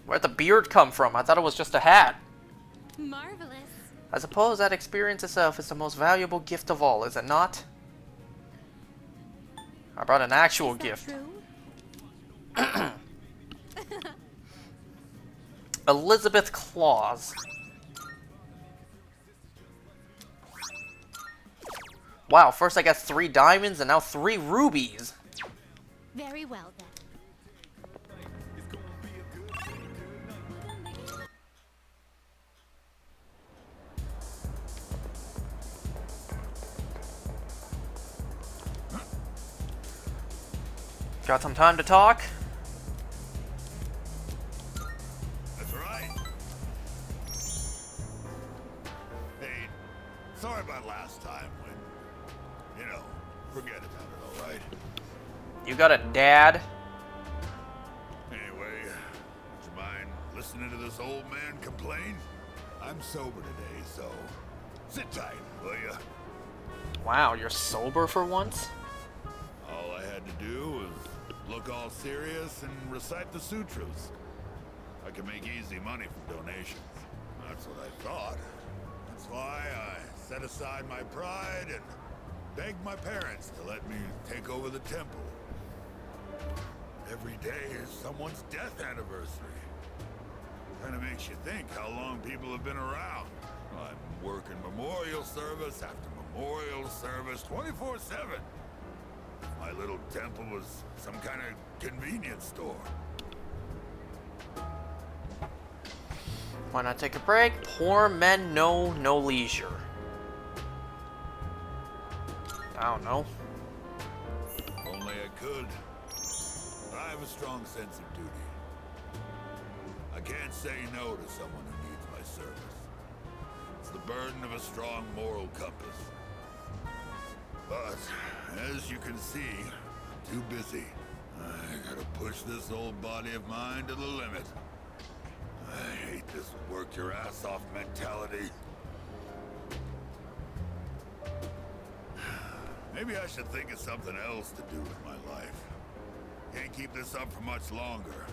Where'd the beard come from? I thought it was just a hat. Marvelous. I suppose that experience itself is the most valuable gift of all, is it not? I brought an actual gift. True? Elizabeth Claus. Wow, first I got 3 diamonds and now 3 rubies. Very well then. Got some time to talk? That's right. Hey, sorry about last time when, forget about it, alright? You got a dad? Anyway, would you mind listening to this old man complain? I'm sober today, so sit tight, will ya? Wow, you're sober for once? All I had to do was look all serious and recite the sutras. I can make easy money from donations. That's what I thought. That's why I set aside my pride and begged my parents to let me take over the temple. Every day is someone's death anniversary. Kinda makes you think how long people have been around. I'm working memorial service after memorial service 24/7. My little temple was some kind of convenience store. Why not take a break? Poor men know no leisure. I don't know. Only I could. But I have a strong sense of duty. I can't say no to someone who needs my service. It's the burden of a strong moral compass. But, as you can see, I'm too busy. I gotta push this old body of mine to the limit. I hate this work your ass off mentality. Maybe I should think of something else to do with my life. Can't keep this up for much longer.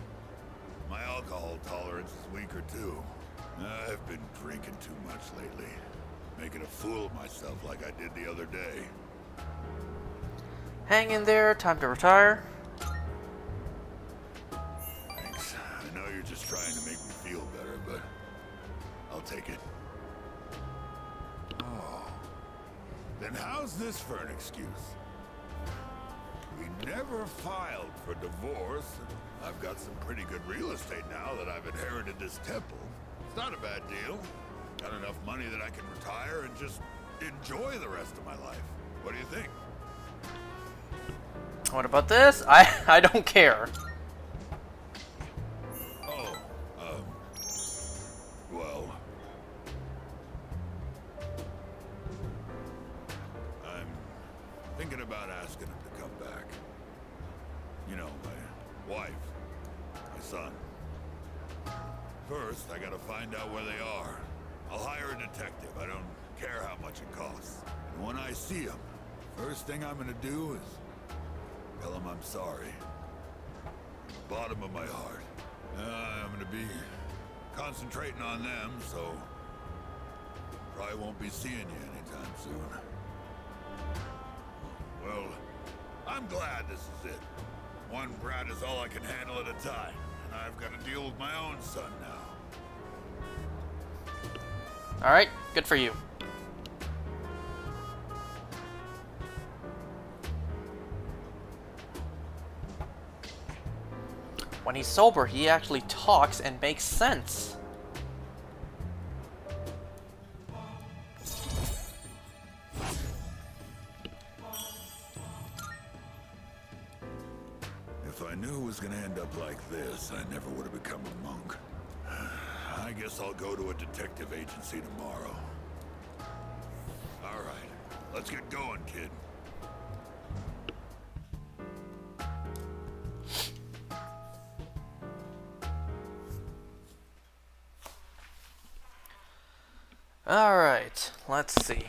My alcohol tolerance is weaker too. I've been drinking too much lately. Making a fool of myself like I did the other day. Hang in there, time to retire. Thanks. I know you're just trying to make me feel better, but I'll take it. Oh. Then how's this for an excuse? We never filed for divorce. I've got some pretty good real estate now that I've inherited this temple. It's not a bad deal. Got enough money that I can retire and just enjoy the rest of my life. What do you think? What about this? I don't care. Oh, well, I'm thinking about asking him to come back. You know, my wife, my son. First, I gotta find out where they are. I'll hire a detective. I don't care how much it costs. And when I see him, first thing I'm gonna do is tell him I'm sorry. From the bottom of my heart. I'm gonna be concentrating on them, so probably won't be seeing you anytime soon. Well, I'm glad this is it. One brat is all I can handle at a time, and I've got to deal with my own son now. Alright, good for you. When he's sober, he actually talks and makes sense. If I knew it was gonna end up like this, I never would have become a monk. I guess I'll go to a detective agency tomorrow. All right, let's get going, kid. Alright, let's see.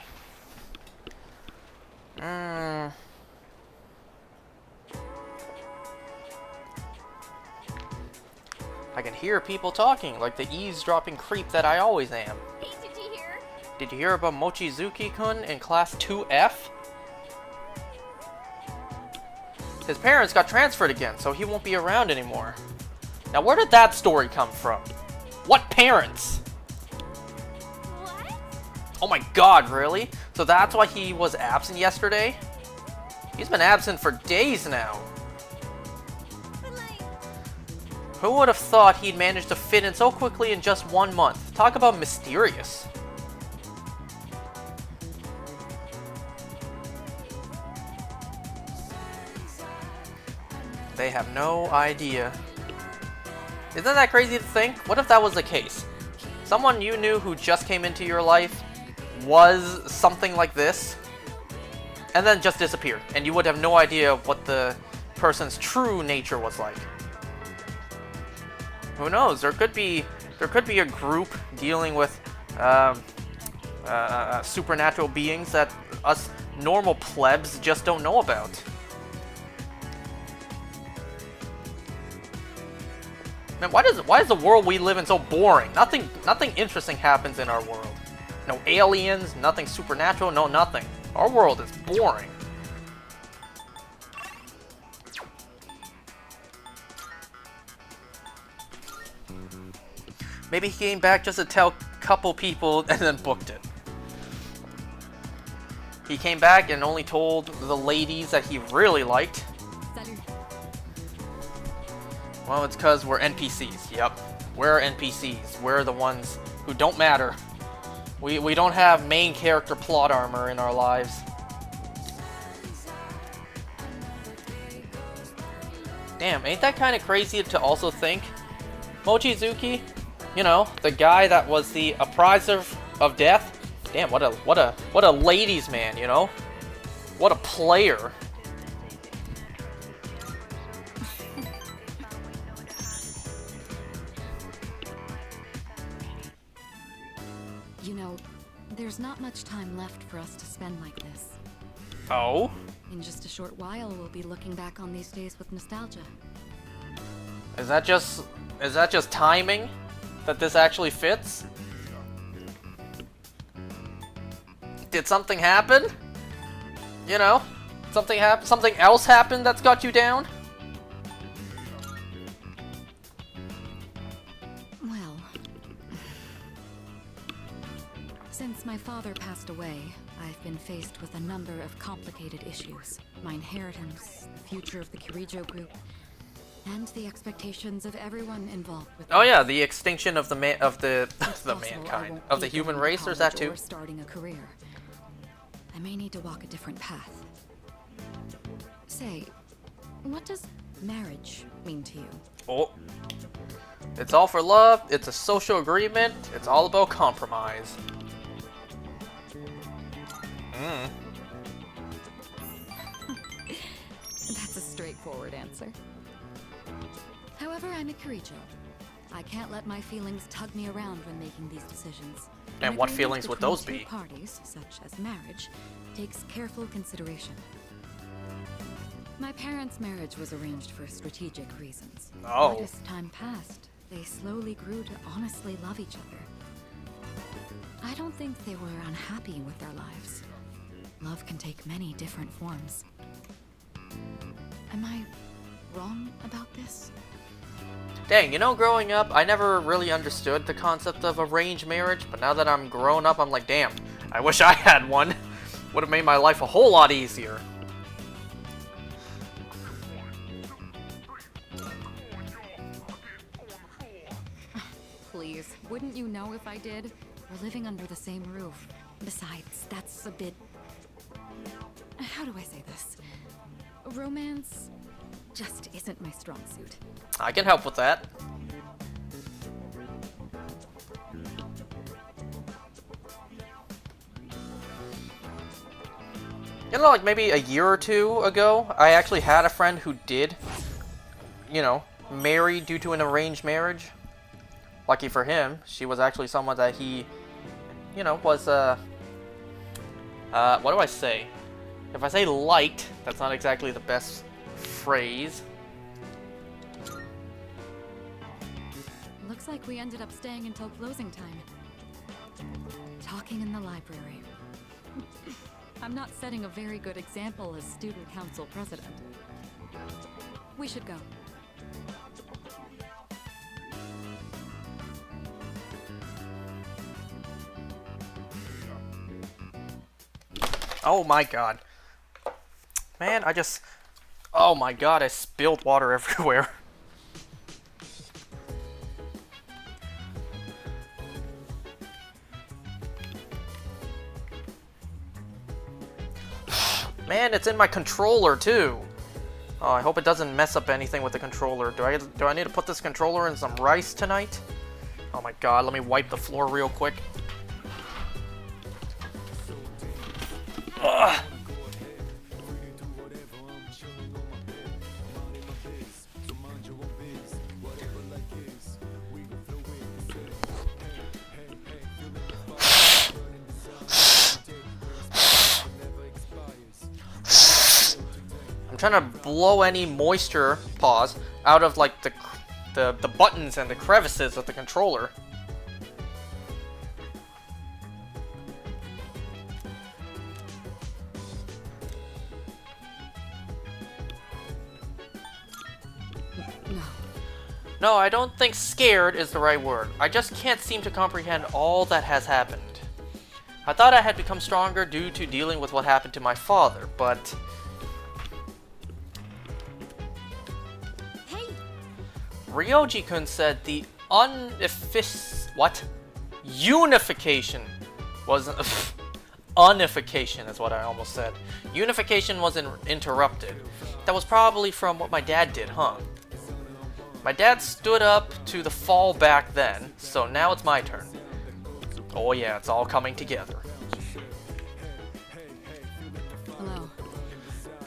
I can hear people talking, like the eavesdropping creep that I always am. Hey, did you hear? Did you hear about Mochizuki-kun in Class 2F? His parents got transferred again, so he won't be around anymore. Now, where did that story come from? What parents? What? Oh my god, really? So that's why he was absent yesterday? He's been absent for days now. But like, Who would have thought he'd managed to fit in so quickly in just 1 month? Talk about mysterious. They have no idea. Isn't that crazy to think? What if that was the case? Someone you knew who just came into your life was something like this, and then just disappeared, and you would have no idea what the person's true nature was like. Who knows? There could be a group dealing with supernatural beings that us normal plebs just don't know about. Man, why is the world we live in so boring? Nothing interesting happens in our world. No aliens, nothing supernatural, no nothing. Our world is boring. Maybe he came back just to tell a couple people and then booked it. He came back and only told the ladies that he really liked. Salut. Well, it's because we're NPCs. Yep. We're NPCs. We're the ones who don't matter. We don't have main character plot armor in our lives. Damn, ain't that kind of crazy to also think? Mochizuki, you know, the guy that was the appraiser of death. Damn, what a ladies' man, you know? What a player. You know, there's not much time left for us to spend like this. Oh? In just a short while, we'll be looking back on these days with nostalgia. Is that just timing? That this actually fits? Did something happen? You know? Something else happened that's got you down? Well, Since my father passed away, I've been faced with a number of complicated issues. My inheritance, the future of the Kirijo group, and the expectations of everyone involved with Oh it. yeah, the extinction of the It's possible I mankind, won't of the be human going to race. There's that college too. or starting a career. I may need to walk a different path. Say, what does marriage mean to you? Oh, it's all for love. It's a social agreement. It's all about compromise. That's a straightforward answer. However, I'm a Kirijo. I can't let my feelings tug me around when making these decisions. And An what agreement feelings would between those two be? Parties, such as marriage, takes careful consideration. My parents' marriage was arranged for strategic reasons. Oh. But as time passed, they slowly grew to honestly love each other. I don't think they were unhappy with their lives. Love can take many different forms. Am I wrong about this? Dang, you know, growing up, I never really understood the concept of arranged marriage, but now that I'm grown up, I'm like, damn, I wish I had one. Would have made my life a whole lot easier. Please, wouldn't you know if I did? We're living under the same roof. Besides, that's a bit... How do I say this? Romance just isn't my strong suit. I can help with that. You know, like maybe a year or two ago, I actually had a friend who did, you know, marry due to an arranged marriage. Lucky for him, she was actually someone that he, you know, was, what do I say? If I say liked, that's not exactly the best phrase. Looks like we ended up staying until closing time. Talking in the library. I'm not setting a very good example as student council president. We should go. Oh my god. Man, oh my god, I spilled water everywhere. Man, it's in my controller too. Oh, I hope it doesn't mess up anything with the controller. Do I need to put this controller in some rice tonight? Oh my god, let me wipe the floor real quick. Ugh. I'm trying to blow any moisture, pause, out of like the buttons and the crevices of the controller. No, I don't think scared is the right word. I just can't seem to comprehend all that has happened. I thought I had become stronger due to dealing with what happened to my father, but... Hey! Ryoji-kun said the unification wasn't... unification is what I almost said. Unification wasn't interrupted. That was probably from what my dad did, huh? My dad stood up to the fall back then, so now it's my turn. Oh yeah, it's all coming together. Hello.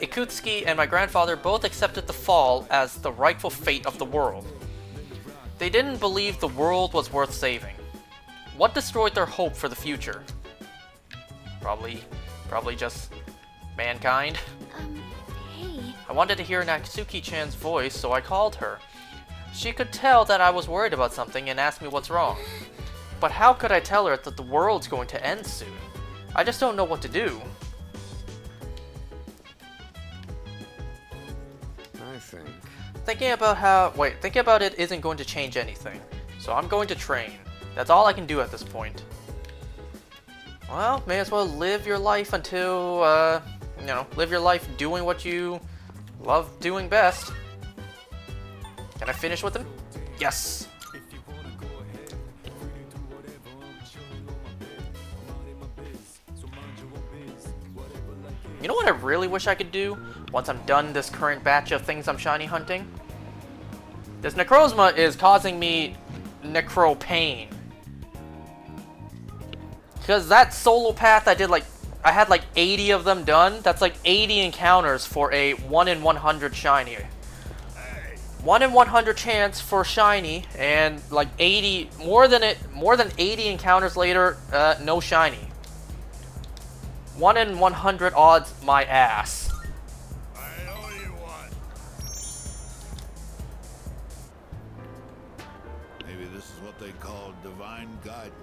Ikutsuki and my grandfather both accepted the fall as the rightful fate of the world. They didn't believe the world was worth saving. What destroyed their hope for the future? Probably just mankind. Hey. I wanted to hear Natsuki-chan's voice, so I called her. She could tell that I was worried about something and asked me what's wrong. But how could I tell her that the world's going to end soon? I just don't know what to do. I think. Thinking about it isn't going to change anything. So I'm going to train. That's all I can do at this point. Well, may as well live your life until, you know, live your life doing what you love doing best. Can I finish with him? Yes! You know what I really wish I could do once I'm done this current batch of things I'm shiny hunting? This Necrozma is causing me necro pain. Because that solo path I had like 80 of them done. That's like 80 encounters for a 1 in 100 shiny. 1 in 100 chance for shiny, and like 80 more than 80 encounters later, no shiny. 1 in 100 odds, my ass. I know what you want. Maybe this is what they call divine guidance.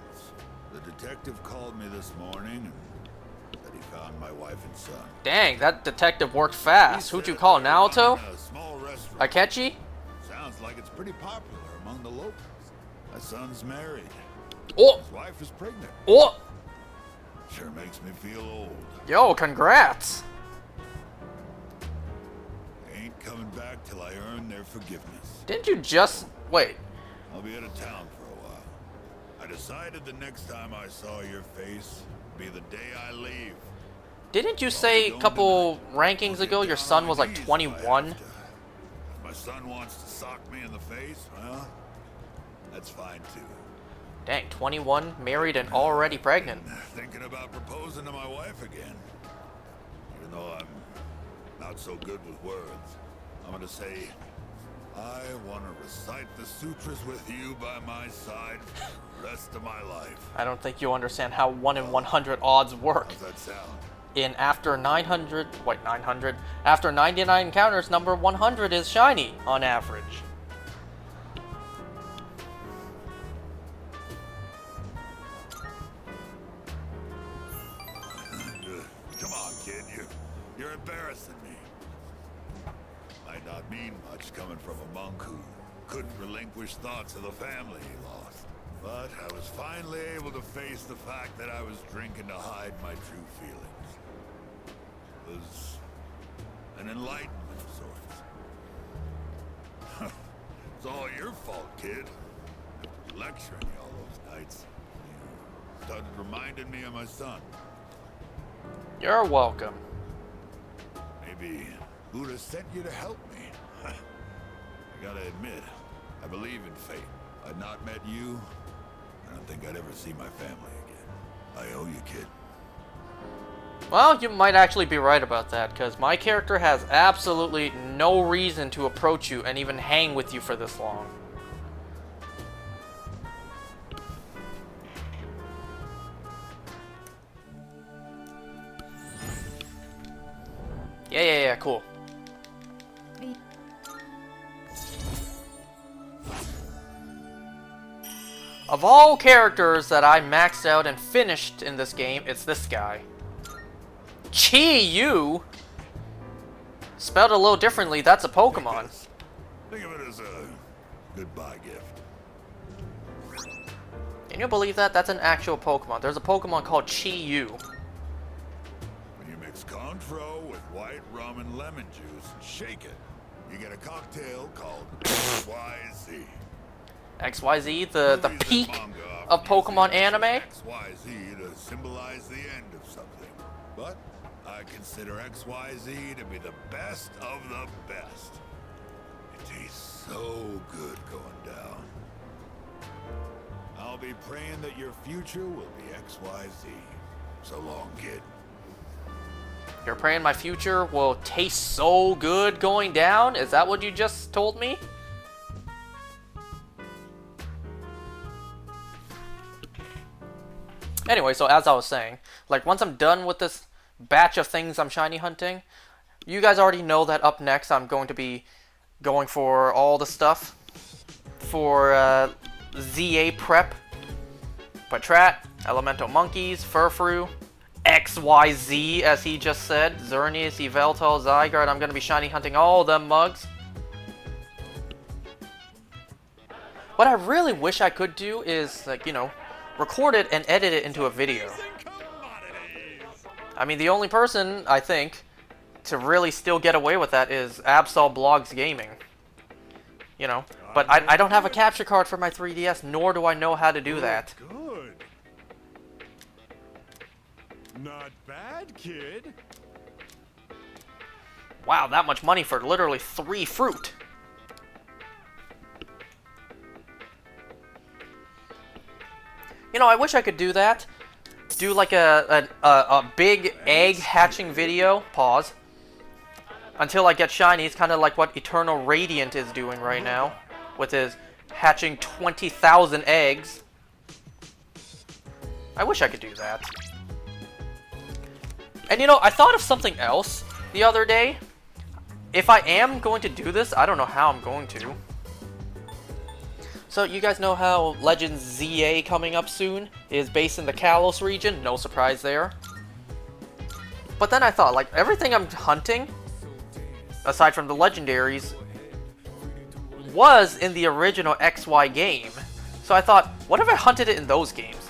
The detective called me this morning and said he found my wife and son. Dang, that detective worked fast. Who'd you call, Naoto? A small restaurant. Akechi? Sounds like it's pretty popular among the locals. My son's married. Oh! His wife is pregnant. Oh! Sure makes me feel old. Yo, congrats! I ain't coming back till I earn their forgiveness. Didn't you just... Wait. I'll be out of town for a while. I decided the next time I saw your face would be the day I leave. Didn't you say a couple rankings ago your son was like 21? If my son wants to sock me in the face, well, that's fine too. Dang, 21, married and already pregnant. Thinking about proposing to my wife again. Even though I'm not so good with words, I'm gonna say, I want to recite the sutras with you by my side for the rest of my life. I don't think you understand how 1 in 100 odds work. How's that sound? In after 900, after 99 encounters, number 100 is shiny on average. Come on, kid, you're embarrassing me. Might not mean much coming from a monk who couldn't relinquish thoughts of the family he lost. But I was finally able to face the fact that I was drinking to hide my true feelings. It was an enlightenment of sorts. It's all your fault, kid. Lecturing you all those nights. You started reminding me of my son. You're welcome. Maybe Buddha sent you to help me. I gotta admit, I believe in fate. I'd not met you, I don't think I'd ever see my family again. I owe you, kid. Well, you might actually be right about that, because my character has absolutely no reason to approach you and even hang with you for this long. Yeah, cool. Of all characters that I maxed out and finished in this game, it's this guy. Chi-Yu? Spelled a little differently, that's a Pokemon. Think of it as a goodbye gift. Can you believe that? That's an actual Pokemon. There's a Pokemon called Chi-Yu. When you mix Contro with white rum and lemon juice and shake it, you get a cocktail called XYZ. XYZ, the peak of Pokemon anime? XYZ to symbolize the end of something. But I consider XYZ to be the best of the best. It tastes so good going down. I'll be praying that your future will be XYZ. So long, kid. You're praying my future will taste so good going down? Is that what you just told me? Anyway, so as I was saying, like once I'm done with this batch of things I'm shiny hunting, you guys already know that up next I'm going to be going for all the stuff for ZA prep. Patrat, Elemental Monkeys, Furfrou, XYZ as he just said, Xerneas, Yveltal, Zygarde. I'm going to be shiny hunting all them mugs. What I really wish I could do is, like, you know, record it and edit it into a video. I mean, the only person, I think, to really still get away with that is Absol Blogs Gaming. You know, but I don't have a capture card for my 3DS, nor do I know how to do that. Good. Not bad, kid. Wow, that much money for literally 3 fruit. You know, I wish I could do that. Do like a big egg hatching video. Pause. Until I get shiny. It's kind of like what Eternal Radiant is doing right now. With his hatching 20,000 eggs. I wish I could do that. And you know, I thought of something else the other day. If I am going to do this, I don't know how I'm going to. So you guys know how Legends ZA coming up soon is based in the Kalos region? No surprise there. But then I thought, like, everything I'm hunting, aside from the legendaries, was in the original XY game. So I thought, what if I hunted it in those games?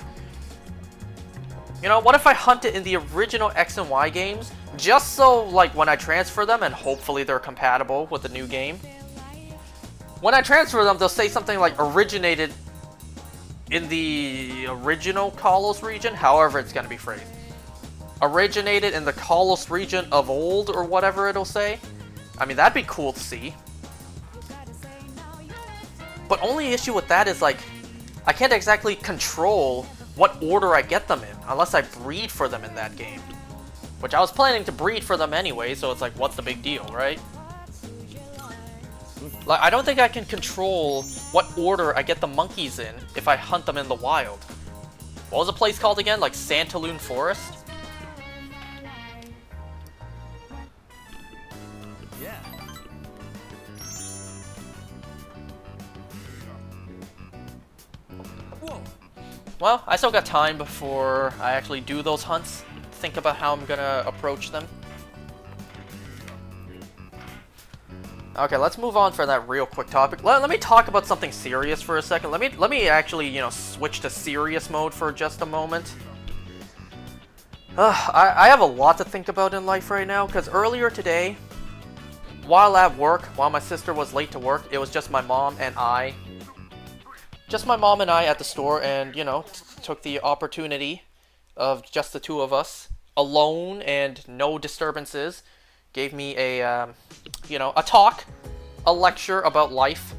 You know, what if I hunt it in the original X and Y games? Just so, like, when I transfer them, and hopefully they're compatible with the new game. When I transfer them, they'll say something like originated in the original Kalos region, however it's going to be phrased. Originated in the Kalos region of old, or whatever it'll say. I mean, that'd be cool to see. But only issue with that is, like, I can't exactly control what order I get them in, unless I breed for them in that game. Which I was planning to breed for them anyway, so it's like, what's the big deal, right? Like, I don't think I can control what order I get the monkeys in if I hunt them in the wild. What was the place called again? Like Santaloon Forest? Yeah. Whoa. Well, I still got time before I actually do those hunts. Think about how I'm gonna approach them. Okay, let's move on for that real quick topic. Let me talk about something serious for a second. Let me actually, you know, switch to serious mode for just a moment. I have a lot to think about in life right now, because earlier today, while at work, while my sister was late to work, it was just my mom and I. Just my mom and I at the store, and, you know, took the opportunity of just the two of us, alone and no disturbances. Gave me a, you know, a talk, a lecture about life.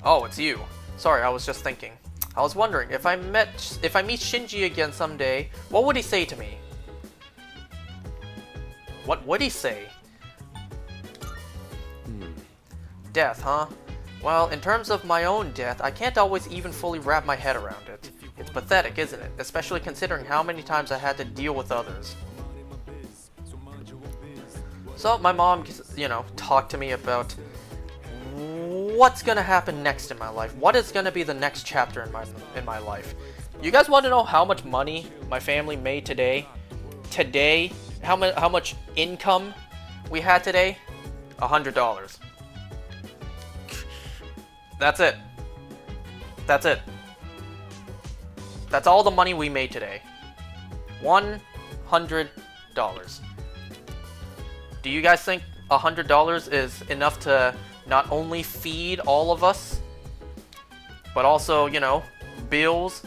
Oh, it's you. Sorry, I was just thinking. I was wondering, if I meet Shinji again someday, what would he say to me? What would he say? Death, huh? Well, in terms of my own death, I can't always even fully wrap my head around it. It's pathetic, isn't it? Especially considering how many times I had to deal with others. So my mom, you know, talked to me about what's gonna happen next in my life. What is gonna be the next chapter in my life? You guys want to know how much money my family made today? Today, how much income we had today? $100. That's it. That's it. That's all the money we made today. $100. Do you guys think $100 is enough to not only feed all of us, but also, you know, bills,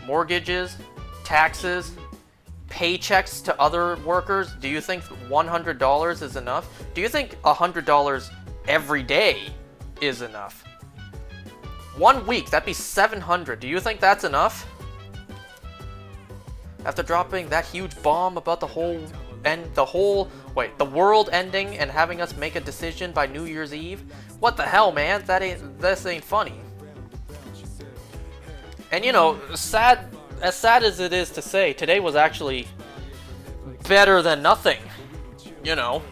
mortgages, taxes, paychecks to other workers? Do you think $100 is enough? Do you think $100 every day is enough? 1 week, that'd be $700. Do you think that's enough? After dropping that huge bomb about the world ending and having us make a decision by New Year's Eve? What the hell, man? This ain't funny. And you know, as sad as it is to say, today was actually better than nothing. You know,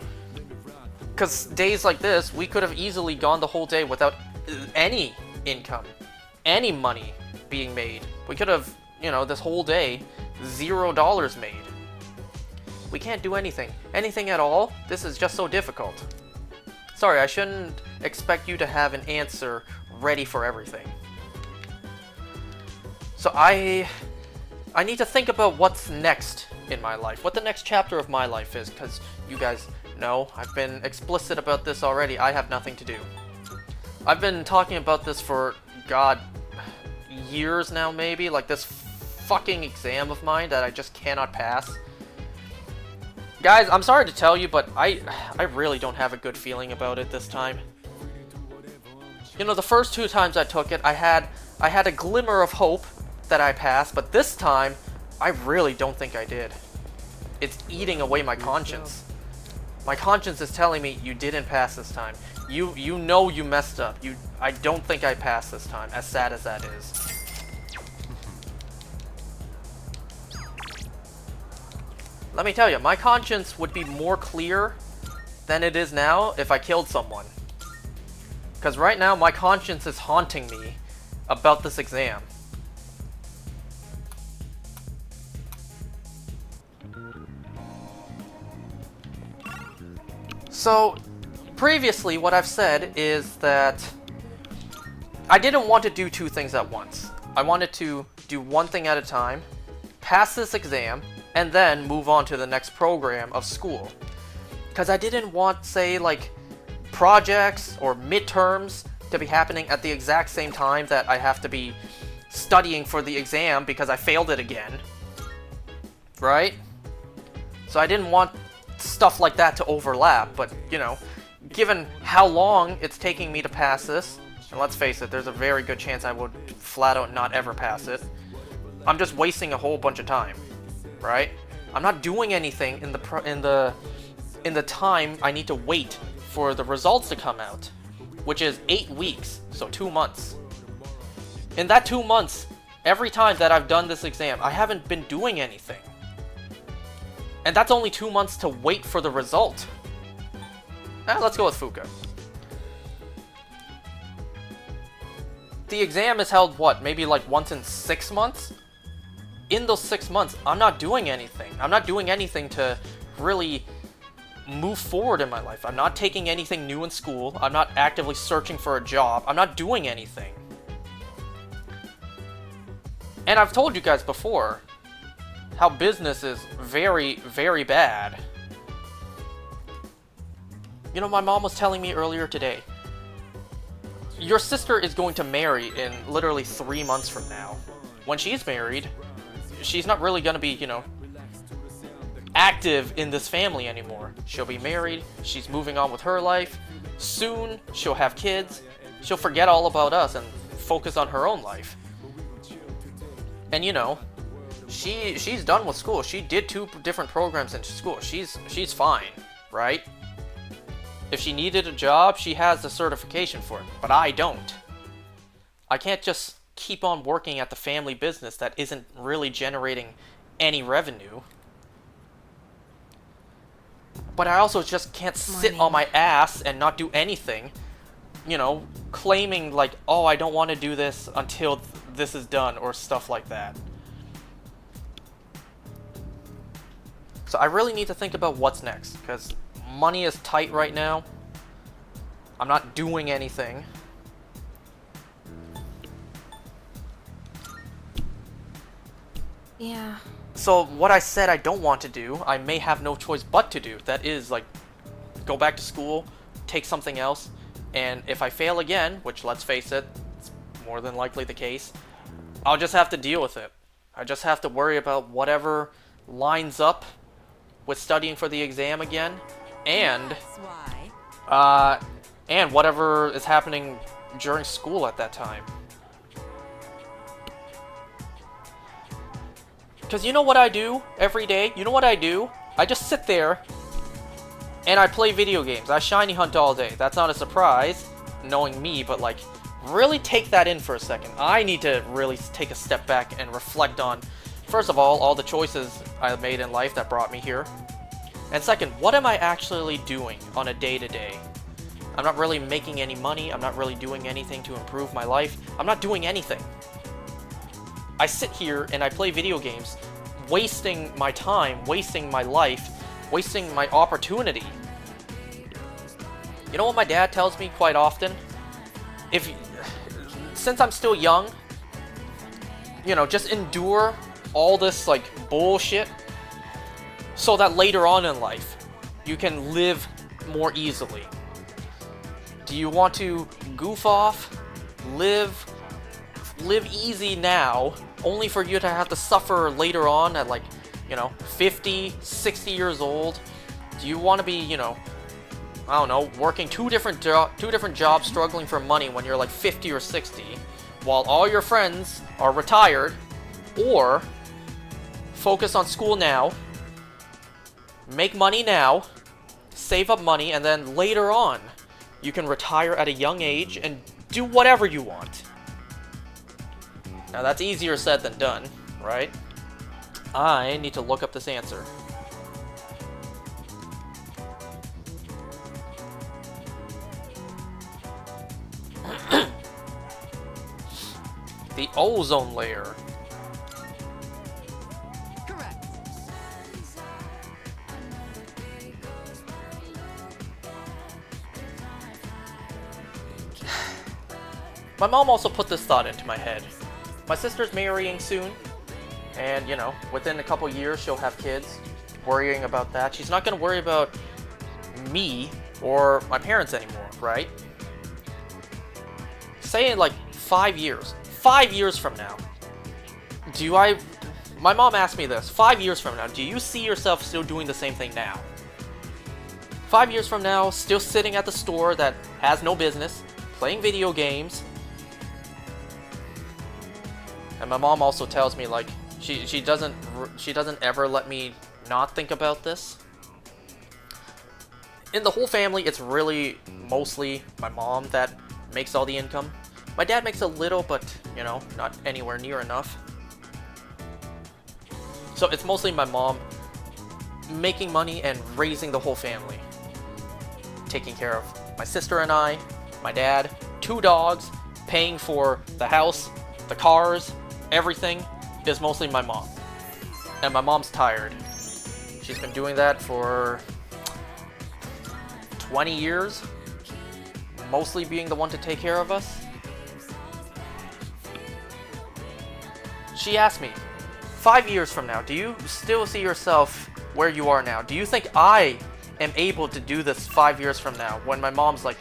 because days like this, we could have easily gone the whole day without any income, any money being made. We could have, you know, this whole day, $0 made. We can't do anything at all. This is just so difficult. Sorry, I shouldn't expect you to have an answer ready for everything. So I I need to think about what's next in my life, what the next chapter of my life is, because you guys know, I've been explicit about this already, I have nothing to do. I've been talking about this for, God, years now maybe, like this fucking exam of mine that I just cannot pass. Guys, I'm sorry to tell you, but I really don't have a good feeling about it this time. You know, the first 2 times I took it, I had a glimmer of hope that I passed, but this time, I really don't think I did. It's eating away my conscience. My conscience is telling me you didn't pass this time. You know you messed up. I don't think I passed this time, as sad as that is. Let me tell you, my conscience would be more clear than it is now if I killed someone. Because right now, my conscience is haunting me about this exam. So, previously, what I've said is that I didn't want to do 2 things at once. I wanted to do one thing at a time, pass this exam, and then move on to the next program of school. Because I didn't want, say, like, projects or midterms to be happening at the exact same time that I have to be studying for the exam because I failed it again. Right? So I didn't want stuff like that to overlap, but, you know, given how long it's taking me to pass this, and let's face it, there's a very good chance I would flat out not ever pass it, I'm just wasting a whole bunch of time, right? I'm not doing anything in the time I need to wait for the results to come out, which is 8 weeks, so 2 months. In that 2 months, every time that I've done this exam, I haven't been doing anything. And that's only 2 months to wait for the result. Let's go with Fuuka. The exam is held, what, maybe like once in 6 months? In those 6 months, I'm not doing anything. I'm not doing anything to really move forward in my life. I'm not taking anything new in school. I'm not actively searching for a job. I'm not doing anything. And I've told you guys before how business is very, very bad. You know, my mom was telling me earlier today, your sister is going to marry in literally 3 months from now. When she's married, she's not really going to be, you know, active in this family anymore. She'll be married, she's moving on with her life. Soon, she'll have kids. She'll forget all about us and focus on her own life. And you know, she's done with school. She did 2 different programs in school. She's fine, right? If she needed a job, she has the certification for it, but I don't. I can't just keep on working at the family business that isn't really generating any revenue. But I also just can't sit on my ass and not do anything, you know, claiming like, oh, I don't want to do this until this is done or stuff like that. So I really need to think about what's next, because money is tight right now. I'm not doing anything. Yeah. So what I said I don't want to do, I may have no choice but to do. That is, like, go back to school, take something else, and if I fail again, which, let's face it, it's more than likely the case, I'll just have to deal with it. I just have to worry about whatever lines up with studying for the exam again, and whatever is happening during school at that time. Because you know what I do every day? You know what I do? I just sit there and I play video games. I shiny hunt all day. That's not a surprise, knowing me, but like, really take that in for a second. I need to really take a step back and reflect on, first of all the choices I made in life that brought me here. And second, what am I actually doing on a day-to-day? I'm not really making any money. I'm not really doing anything to improve my life. I'm not doing anything. I sit here and I play video games, wasting my time, wasting my life, wasting my opportunity. You know what my dad tells me quite often? Since I'm still young, you know, just endure all this like bullshit so that later on in life you can live more easily? Do you want to goof off, live easy now, only for you to have to suffer later on at like, you know, 50, 60 years old? Do you want to be, you know, I don't know, working two different jobs, struggling for money when you're like 50 or 60, while all your friends are retired? Or focus on school now, make money now, save up money, and then later on you can retire at a young age and do whatever you want. Now that's easier said than done, right? I need to look up this answer. The ozone layer. Correct. My mom also put this thought into my head. My sister's marrying soon, and you know, within a couple years she'll have kids. Worrying about that. She's not gonna worry about me or my parents anymore, right? Say in like 5 years. 5 years from now. My mom asked me this. 5 years from now, do you see yourself still doing the same thing now? 5 years from now, still sitting at the store that has no business, playing video games. And my mom also tells me like she doesn't ever let me not think about this. In the whole family, it's really mostly my mom that makes all the income. My dad makes a little, but you know, not anywhere near enough. So it's mostly my mom making money and raising the whole family. Taking care of my sister and I, my dad, 2 dogs, paying for the house, the cars, everything is mostly my mom. And my mom's tired. She's been doing that for 20 years, mostly being the one to take care of us. She asked me, 5 years from now, do you still see yourself where you are now? Do you think I am able to do this 5 years from now when my mom's like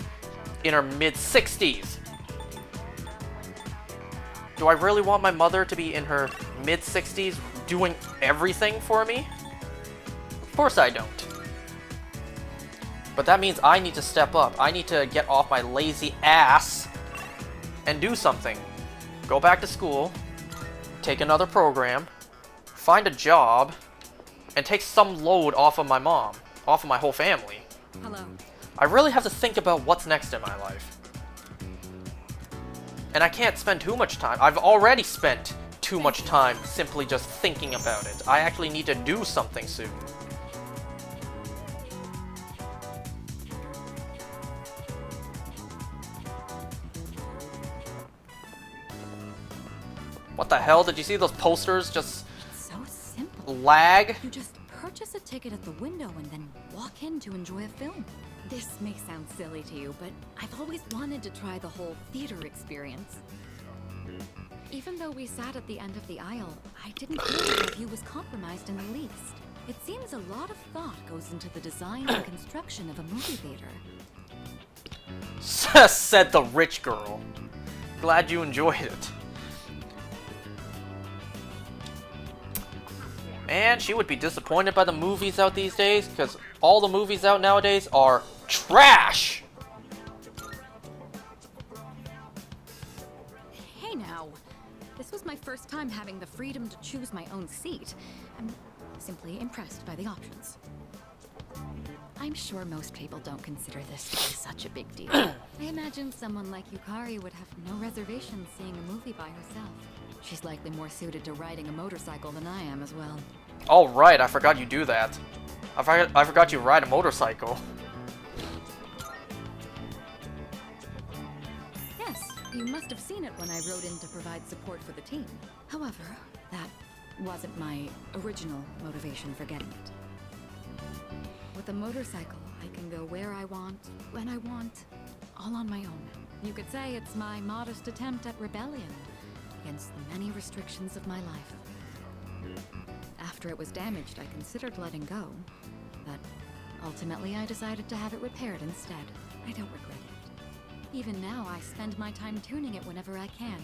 in her mid-60s? Do I really want my mother to be in her mid-60s doing everything for me? Of course I don't. But that means I need to step up. I need to get off my lazy ass and do something. Go back to school, take another program, find a job, and take some load off of my mom, off of my whole family. Hello. I really have to think about what's next in my life. And I can't spend too much time. I've already spent too much time simply just thinking about it. I actually need to do something soon. What the hell? Did you see those posters just It's so simple. lag? You just purchase a ticket at the window and then walk in to enjoy a film. This may sound silly to you, but I've always wanted to try the whole theater experience. Even though we sat at the end of the aisle, I didn't feel the review was compromised in the least. It seems a lot of thought goes into the design and construction of a movie theater. Said the rich girl. Glad you enjoyed it. Man, she would be disappointed by the movies out these days, because all the movies out nowadays are trash! Hey now, this was my first time having the freedom to choose my own seat. I'm simply impressed by the options. I'm sure most people don't consider this to be such a big deal. I imagine someone like Yukari would have no reservations seeing a movie by herself. She's likely more suited to riding a motorcycle than I am as well. Oh right, I forgot you do that. I forgot you ride a motorcycle. Yes, you must have seen it when I rode in to provide support for the team. However, that wasn't my original motivation for getting it. With a motorcycle, I can go where I want, when I want, all on my own. You could say it's my modest attempt at rebellion against the many restrictions of my life. After it was damaged, I considered letting go, but ultimately I decided to have it repaired instead. I don't regret it. Even now, I spend my time tuning it whenever I can.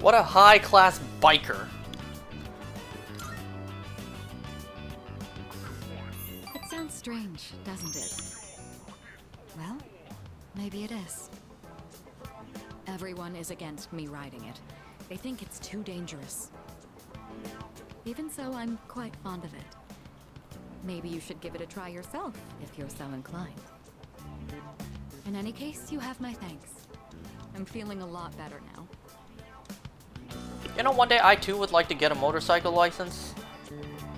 What a high-class biker. It sounds strange, doesn't it? Well, maybe it is. Everyone is against me riding it. They think it's too dangerous. Even so, I'm quite fond of it. Maybe you should give it a try yourself, if you're so inclined. In any case, you have my thanks. I'm feeling a lot better now. You know, one day I too would like to get a motorcycle license.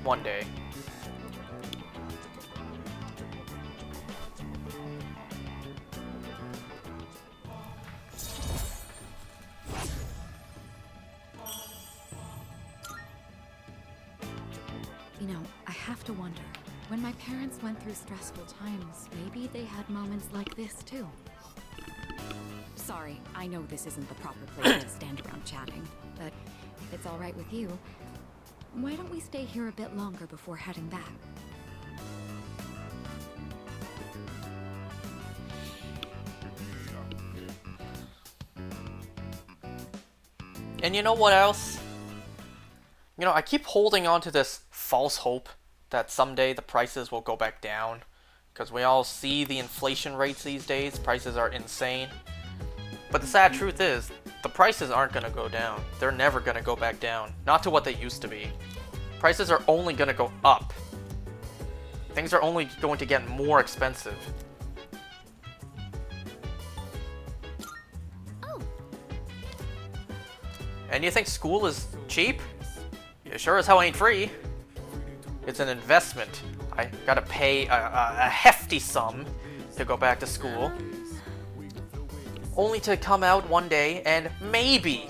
One day. You know, I have to wonder, when my parents went through stressful times, maybe they had moments like this too. Sorry, I know this isn't the proper place to stand around chatting, but if it's all right with you, why don't we stay here a bit longer before heading back? And you know what else? You know, I keep holding on to this false hope that someday the prices will go back down. Because we all see the inflation rates these days. Prices are insane. But the sad truth is, the prices aren't going to go down. They're never going to go back down. Not to what they used to be. Prices are only going to go up. Things are only going to get more expensive. Oh. And you think school is cheap? It sure as hell ain't free. It's an investment. I gotta pay a hefty sum to go back to school. Only to come out one day and maybe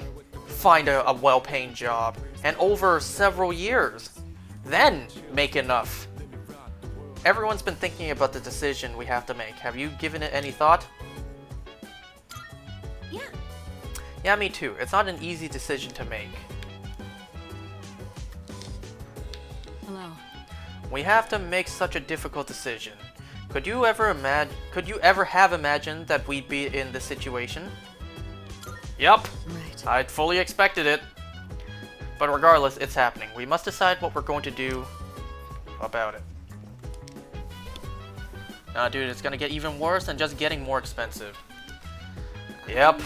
find a well-paying job. And over several years, then make enough. Everyone's been thinking about the decision we have to make. Have you given it any thought? Yeah. Yeah, me too. It's not an easy decision to make. Hello. We have to make such a difficult decision. Could you ever have imagined that we'd be in this situation? Yup. Right. I'd fully expected it. But regardless, it's happening. We must decide what we're going to do about it. Nah, dude, it's gonna get even worse and just getting more expensive. Yep.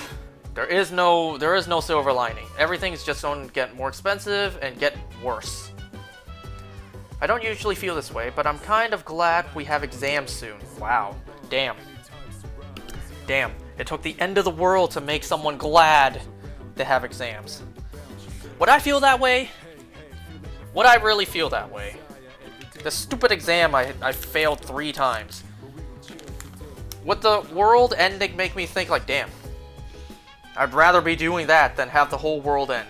There is no silver lining. Everything's just going to get more expensive and get worse. I don't usually feel this way, but I'm kind of glad we have exams soon. Wow. Damn. Damn. It took the end of the world to make someone glad to have exams. Would I feel that way? Would I really feel that way? The stupid exam I failed 3 times. Would the world ending make me think like, damn, I'd rather be doing that than have the whole world end.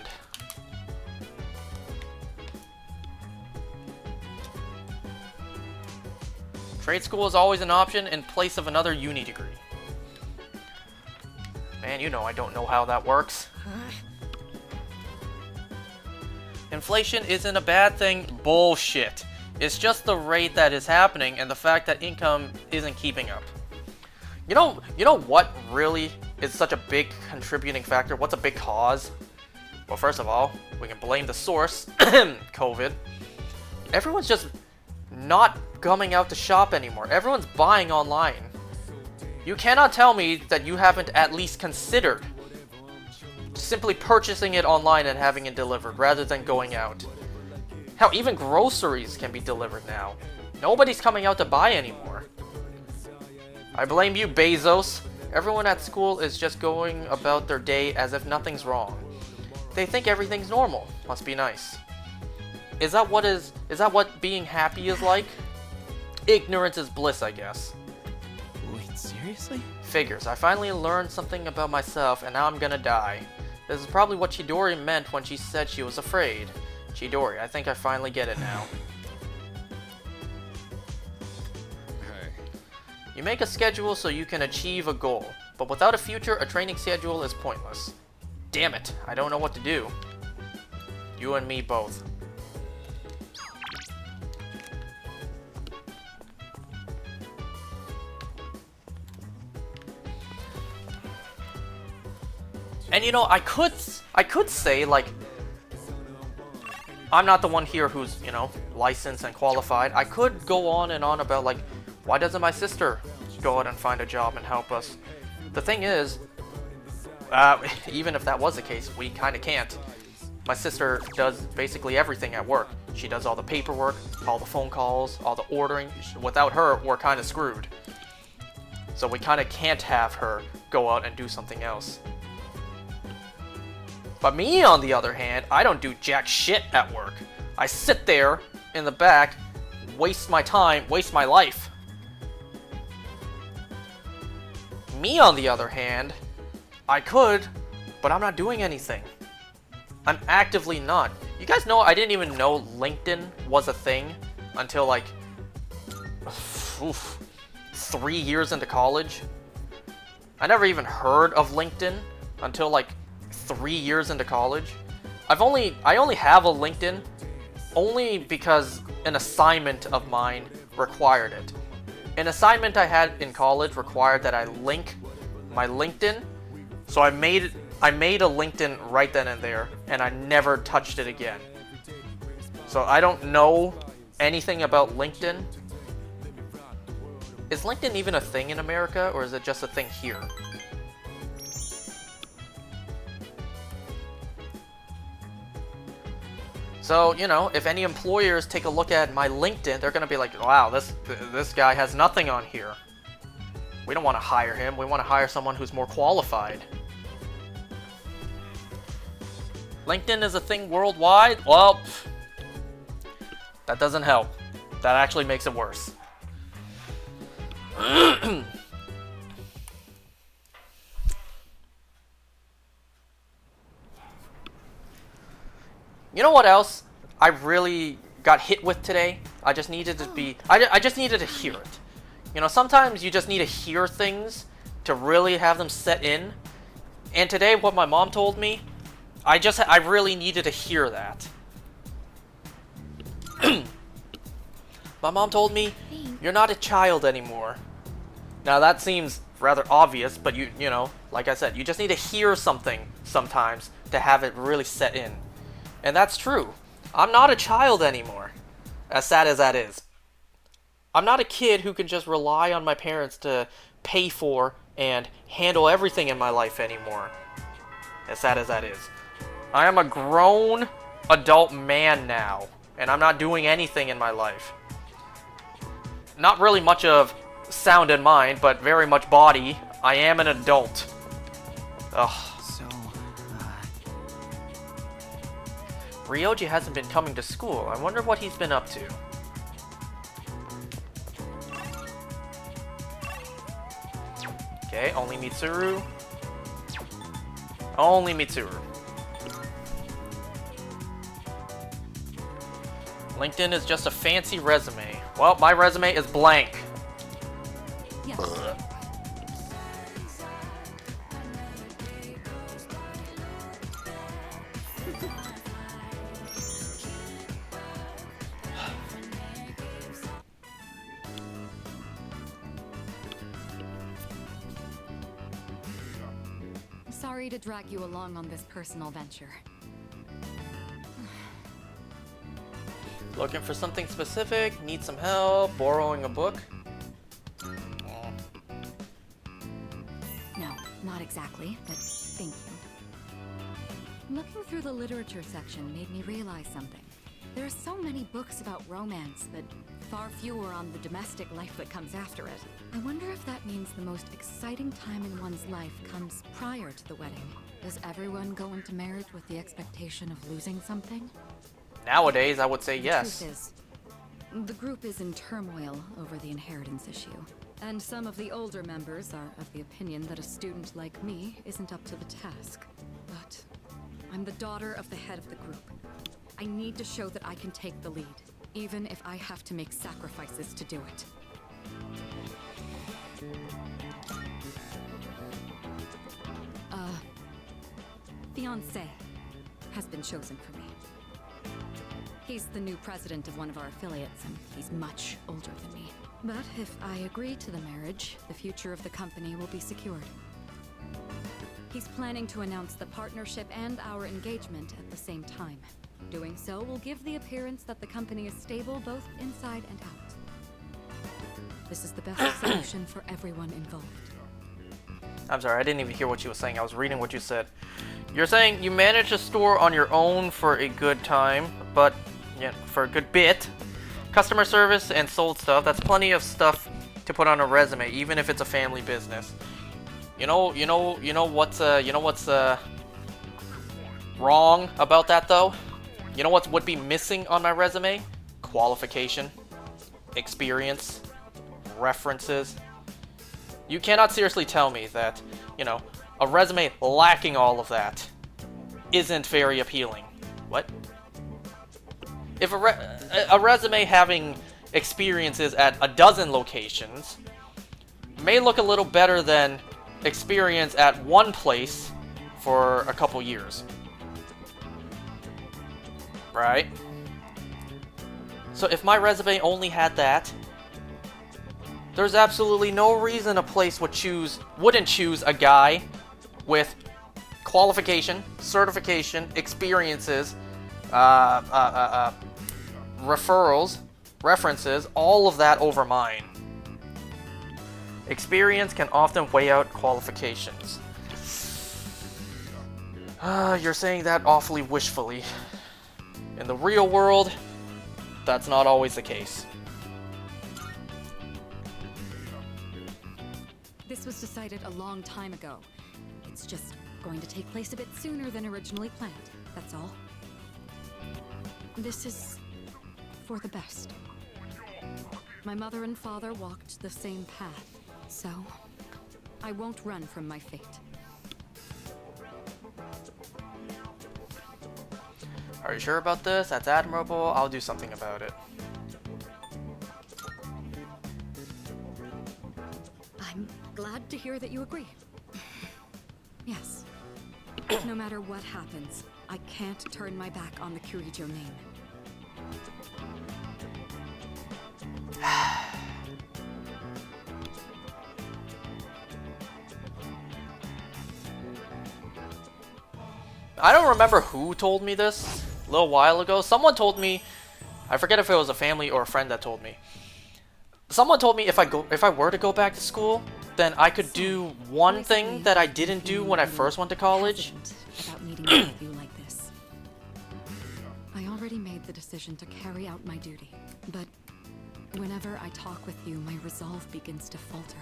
Trade school is always an option in place of another uni degree. Man, you know I don't know how that works. Inflation isn't a bad thing. Bullshit. It's just the rate that is happening and the fact that income isn't keeping up. You know what really is such a big contributing factor? What's a big cause? Well, first of all, we can blame the source, COVID. Everyone's just not coming out to shop anymore. Everyone's buying online. You cannot tell me that you haven't at least considered simply purchasing it online and having it delivered rather than going out. Hell, even groceries can be delivered now. Nobody's coming out to buy anymore. I blame you, Bezos. Everyone at school is just going about their day as if nothing's wrong. They think everything's normal. Must be nice. Is that what being happy is like? Ignorance is bliss, I guess. Wait, seriously? Figures. I finally learned something about myself and now I'm gonna die. This is probably what Chidori meant when she said she was afraid. Chidori, I think I finally get it now. Hey. You make a schedule so you can achieve a goal, but without a future, a training schedule is pointless. Damn it, I don't know what to do. You and me both. And you know, I could say, like, I'm not the one here who's, you know, licensed and qualified. I could go on and on about, like, why doesn't my sister go out and find a job and help us? The thing is, even if that was the case, we kind of can't. My sister does basically everything at work. She does all the paperwork, all the phone calls, all the ordering. Without her, we're kind of screwed. So we kind of can't have her go out and do something else. But me, on the other hand, I don't do jack shit at work. I sit there in the back, waste my time, waste my life. Me, on the other hand, I could, but I'm not doing anything. I'm actively not. You guys know I didn't even know LinkedIn was a thing until like 3 years into college. I never even heard of LinkedIn until like 3 years into college. I only have a LinkedIn only because an assignment of mine required it. An assignment I had in college required that I link my LinkedIn, so I made a LinkedIn right then and there, and I never touched it again. So I don't know anything about LinkedIn. Is LinkedIn even a thing in America, or is it just a thing here? So, you know, if any employers take a look at my LinkedIn, they're gonna be like, wow, this guy has nothing on here. We don't want to hire him. We want to hire someone who's more qualified. LinkedIn is a thing worldwide? Well, that doesn't help. That actually makes it worse. You know what else I really got hit with today? I just needed to be... I just needed to hear it. You know, sometimes you just need to hear things to really have them set in. And today, what my mom told me, I really needed to hear that. My mom told me, you're not a child anymore. Now that seems rather obvious, but you know, like I said, you just need to hear something sometimes to have it really set in. And that's true. I'm not a child anymore, as sad as that is. I'm not a kid who can just rely on my parents to pay for and handle everything in my life anymore, as sad as that is. I am a grown adult man now, and I'm not doing anything in my life. Not really much of sound in mind, but very much body. I am an adult. Ugh. Ryoji hasn't been coming to school. I wonder what he's been up to. Okay, only Mitsuru. Only Mitsuru. LinkedIn is just a fancy resume. Well, my resume is blank. Yes. Sorry to drag you along on this personal venture. Looking for something specific? Need some help? Borrowing a book? No, not exactly, but thank you. Looking through the literature section made me realize something. There are so many books about romance, but far fewer on the domestic life that comes after it. I wonder if that means the most exciting time in one's life comes prior to the wedding. Does everyone go into marriage with the expectation of losing something? Nowadays, I would say yes. The truth is, the group is in turmoil over the inheritance issue. And some of the older members are of the opinion that a student like me isn't up to the task. But I'm the daughter of the head of the group. I need to show that I can take the lead, even if I have to make sacrifices to do it. Fiancé has been chosen for me. He's the new president of one of our affiliates, and he's much older than me. But if I agree to the marriage, the future of the company will be secured. He's planning to announce the partnership and our engagement at the same time. Doing so will give the appearance that the company is stable both inside and out. This is the best solution for everyone involved. I'm sorry, I didn't even hear what you were saying. I was reading what you said. You're saying you managed a store on your own for a good time, but yeah, for a good bit. Customer service and sold stuff. That's plenty of stuff to put on a resume, even if it's a family business. You know what's wrong about that though? You know what would be missing on my resume? Qualification, experience, references. You cannot seriously tell me that, you know, a resume lacking all of that isn't very appealing. What? If a resume having experiences at a dozen locations may look a little better than experience at one place for a couple years. Right? So if my resume only had that, there's absolutely no reason a place wouldn't choose a guy with qualification, certification, experiences, referrals, references, all of that over mine. Experience can often weigh out qualifications. You're saying that awfully wishfully. In the real world, that's not always the case. This was decided a long time ago. It's just going to take place a bit sooner than originally planned, that's all. This is for the best. My mother and father walked the same path, so I won't run from my fate. Are you sure about this? That's admirable. I'll do something about it. I'm glad to hear that you agree. Yes. No matter what happens, I can't turn my back on the Kirijo name. I don't remember who told me this a little while ago. Someone told me, I forget if it was a family or a friend that told me. Someone told me if I were to go back to school, then I could do one thing that I didn't do when I first went to college. About meeting with you like this. I already made the decision to carry out my duty, but whenever I talk with you, my resolve begins to falter.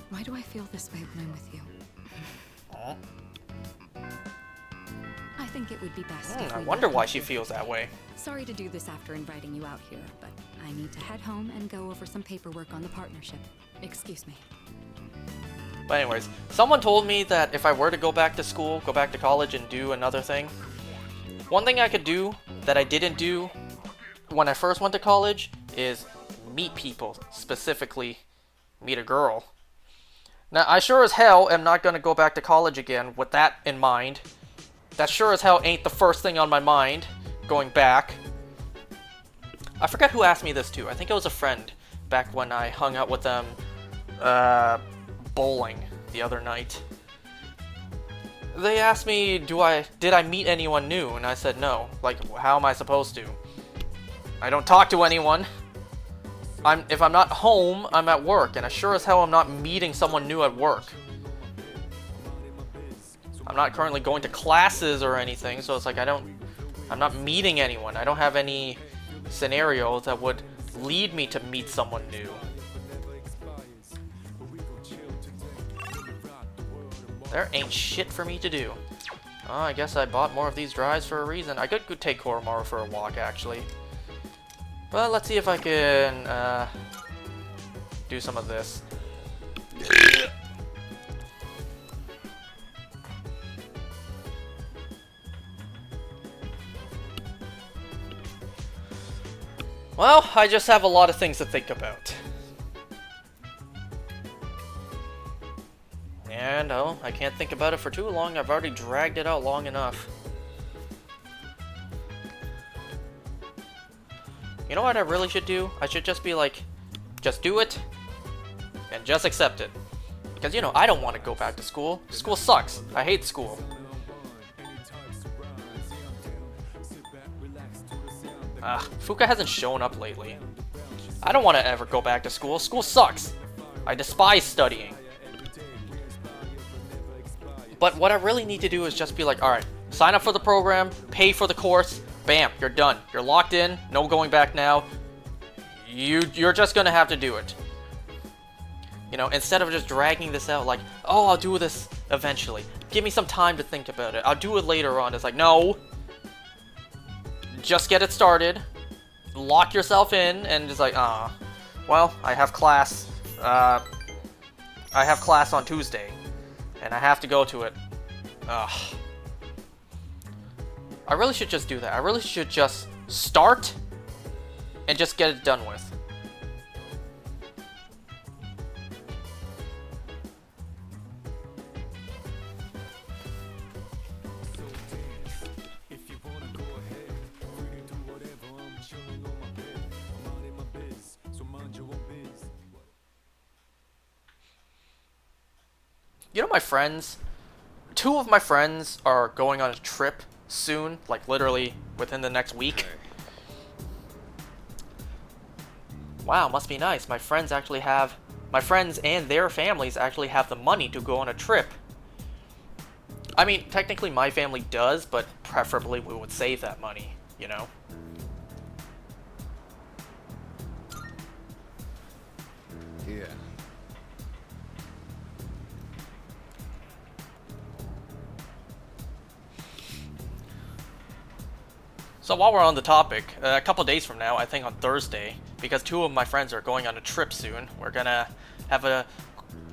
Why do I feel this way when I'm with you? I think it would be best if I we wonder left why it she here. feels that way. Sorry to do this after inviting you out here, but I need to head home and go over some paperwork on the partnership. Excuse me. But anyways, someone told me that if I were to go back to school, go back to college and do another thing, one thing I could do that I didn't do when I first went to college is meet people, specifically meet a girl. Now, I sure as hell am not going to go back to college again with that in mind. That sure as hell ain't the first thing on my mind, going back. I forget who asked me this too. I think it was a friend back when I hung out with them bowling the other night. They asked me, did I meet anyone new? And I said no. Like, how am I supposed to? I don't talk to anyone. If I'm not home, I'm at work, and I sure as hell am not meeting someone new at work. I'm not currently going to classes or anything, so it's like I'm not meeting anyone. I don't have any scenarios that would lead me to meet someone new. There ain't shit for me to do. Oh, I guess I bought more of these drives for a reason. I could go take Koromaru for a walk, actually. But let's see if I can do some of this. Well, I just have a lot of things to think about. And, oh, I can't think about it for too long. I've already dragged it out long enough. You know what I really should do? I should just be like, just do it, and just accept it. Because, you know, I don't want to go back to school. School sucks. I hate school. Fuka hasn't shown up lately. I don't want to ever go back to school. School sucks. I despise studying. But what I really need to do is just be like, alright, sign up for the program, pay for the course, bam, you're done. You're locked in, no going back now. You're just gonna have to do it. You know, instead of just dragging this out like, oh, I'll do this eventually. Give me some time to think about it. I'll do it later on. It's like, no. Just get it started. Lock yourself in and just like, well, I have class. I have class on Tuesday. And I have to go to it. Ugh. I really should just do that. I really should just start and just get it done with. You know, my friends, 2 of my friends are going on a trip soon, like literally within the next week. Wow, must be nice. My friends and their families actually have the money to go on a trip. I mean, technically my family does, but preferably we would save that money, you know? Yeah. So while we're on the topic, a couple days from now, I think on Thursday, because 2 of my friends are going on a trip soon, we're gonna have a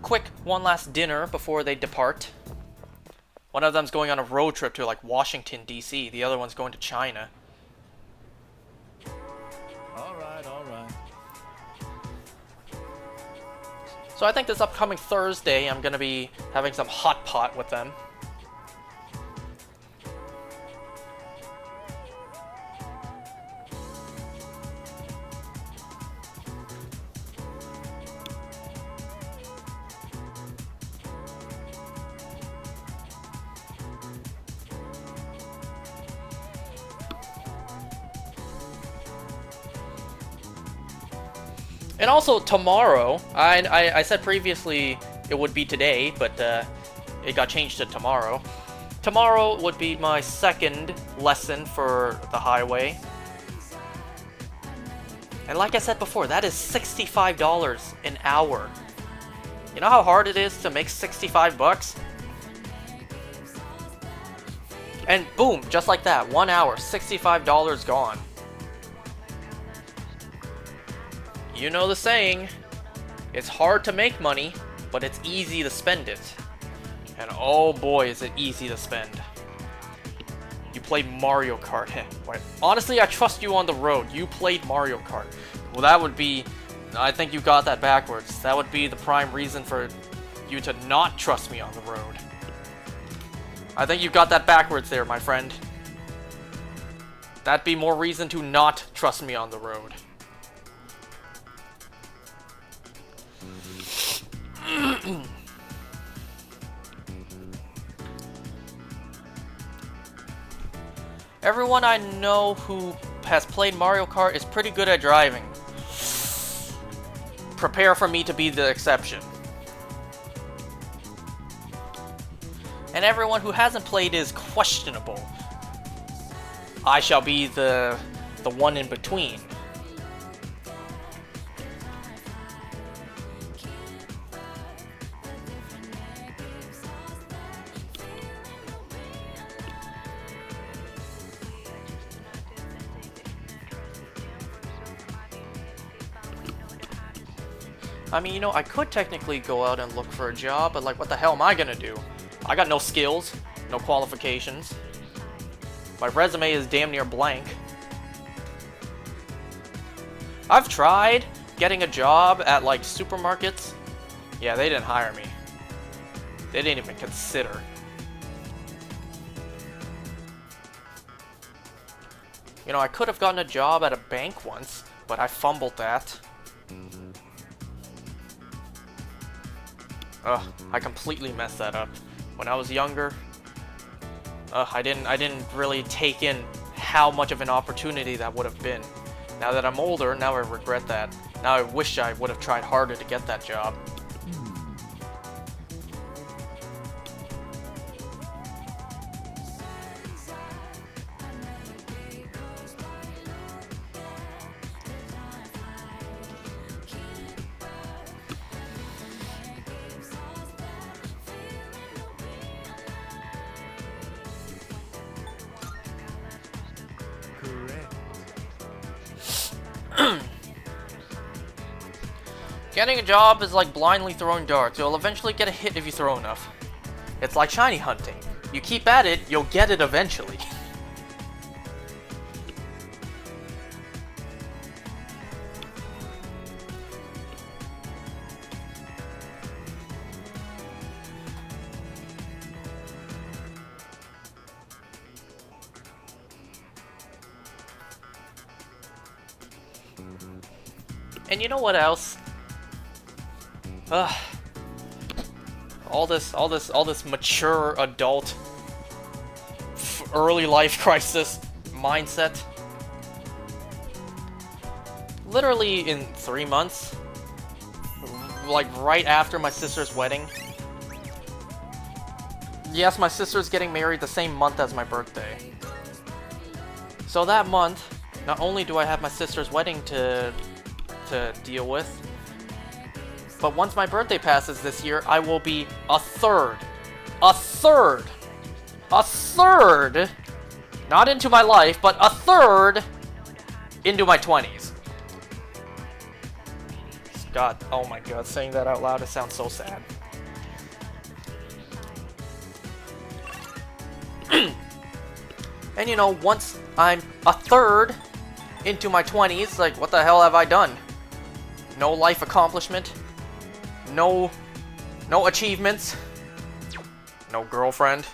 quick one last dinner before they depart. One of them's going on a road trip to like Washington, D.C. The other one's going to China. Alright. So I think this upcoming Thursday, I'm gonna be having some hot pot with them. And also tomorrow, I said previously it would be today, but it got changed to tomorrow. Tomorrow would be my 2nd lesson for the highway. And like I said before, that is $65 an hour. You know how hard it is to make 65 bucks? And boom, just like that, 1 hour, $65 gone. You know the saying, it's hard to make money, but it's easy to spend it. And oh boy, is it easy to spend. You played Mario Kart. Wait, honestly, I trust you on the road. You played Mario Kart. Well, that would be, I think you got that backwards. That would be the prime reason for you to not trust me on the road. I think you got that backwards there, my friend. That'd be more reason to not trust me on the road. Everyone I know who has played Mario Kart is pretty good at driving. Prepare for me to be the exception. And everyone who hasn't played is questionable. I shall be the one in between. I mean, you know, I could technically go out and look for a job, but like, what the hell am I gonna do? I got no skills, no qualifications. My resume is damn near blank. I've tried getting a job at like supermarkets. Yeah, they didn't hire me. They didn't even consider. You know, I could have gotten a job at a bank once, but I fumbled that. Ugh, I completely messed that up. When I was younger, I didn't really take in how much of an opportunity that would have been. Now that I'm older, now I regret that. Now I wish I would have tried harder to get that job. Getting a job is like blindly throwing darts. You'll eventually get a hit if you throw enough. It's like shiny hunting. You keep at it, you'll get it eventually. And you know what else? All this mature adult early life crisis mindset. Literally in 3 months, like right after my sister's wedding. Yes, my sister's getting married the same month as my birthday. So that month, not only do I have my sister's wedding to deal with, but once my birthday passes this year, I will be a third, not into my life, but a third into my 20s. God, oh my god, saying that out loud, it sounds so sad. And you know, once I'm a third into my 20s, like, what the hell have I done? No life accomplishment. No achievements. No girlfriend.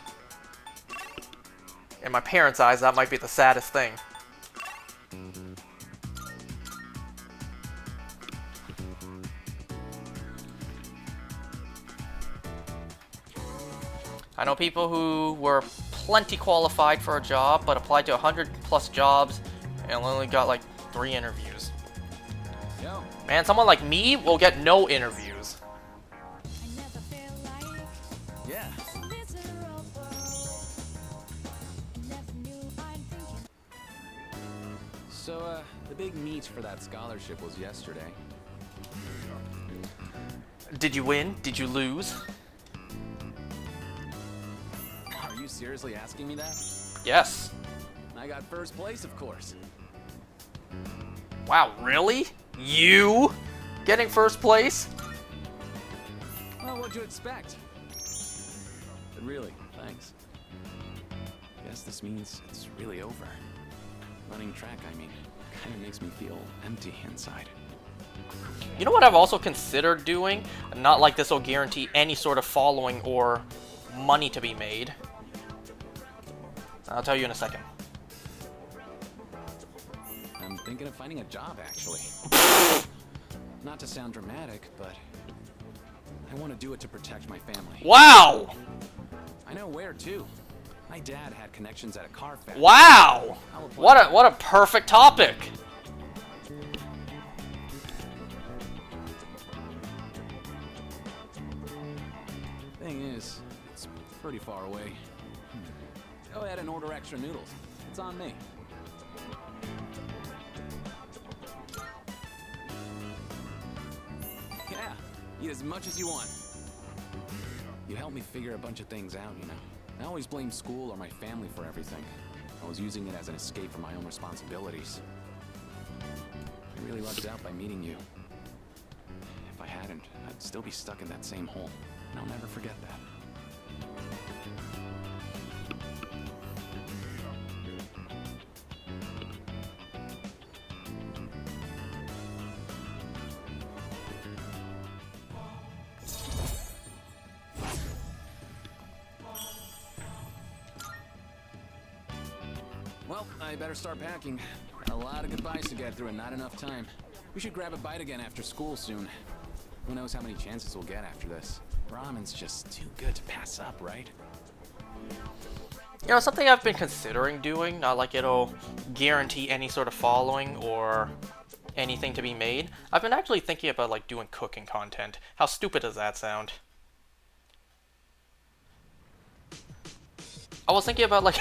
In my parents' eyes, that might be the saddest thing. I know people who were plenty qualified for a job, but applied to 100+ jobs and only got like 3 interviews. Man, someone like me will get no interviews. Yeah. So, the big meet for that scholarship was yesterday. Did you win? Did you lose? Are you seriously asking me that? Yes. I got first place, of course. Wow, really? You? Getting first place? Well, what'd you expect? But really, thanks. Guess this means it's really over. Running track, I mean, kind of makes me feel empty inside. You know what I've also considered doing? Not like this will guarantee any sort of following or money to be made. I'll tell you in a second. I'm thinking of finding a job, actually. Not to sound dramatic, but I want to do it to protect my family. Wow! I know where, too. My dad had connections at a car factory. Wow! What a perfect topic! Thing is, it's pretty far away. Go ahead and order extra noodles. It's on me. Yeah, eat as much as you want. You helped me figure a bunch of things out, you know. I always blame school or my family for everything. I was using it as an escape from my own responsibilities. I really lucked out by meeting you. If I hadn't, I'd still be stuck in that same hole. And I'll never forget that. Well, I better start packing. A lot of goodbyes to get through and not enough time. We should grab a bite again after school soon. Who knows how many chances we'll get after this. Ramen's just too good to pass up, right? You know, something I've been considering doing, not like it'll guarantee any sort of following or anything to be made. I've been actually thinking about like doing cooking content. How stupid does that sound? I was thinking about like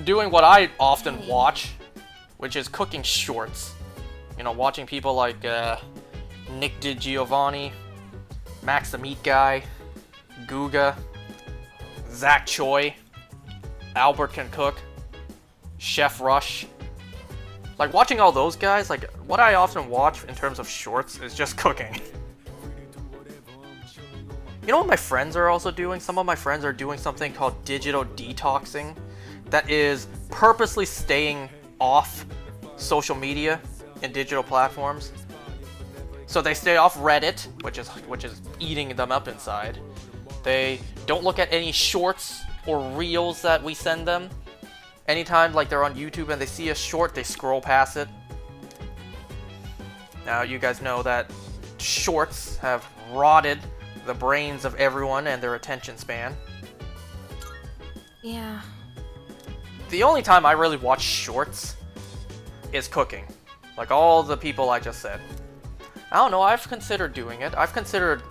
doing what I often watch, which is cooking shorts. You know, watching people like Nick DiGiovanni, Max the Meat Guy, Guga, Zach Choi, Albert Can Cook, Chef Rush. Like, watching all those guys, like, what I often watch in terms of shorts is just cooking. You know what my friends are also doing? Some of my friends are doing something called digital detoxing. That is purposely staying off social media and digital platforms. So they stay off Reddit, which is eating them up inside. They don't look at any shorts or reels that we send them. Anytime like they're on YouTube and they see a short, they scroll past it. Now you guys know that shorts have rotted the brains of everyone and their attention span. Yeah. The only time I really watch shorts is cooking. Like all the people I just said. I don't know, I've considered doing it. I've considered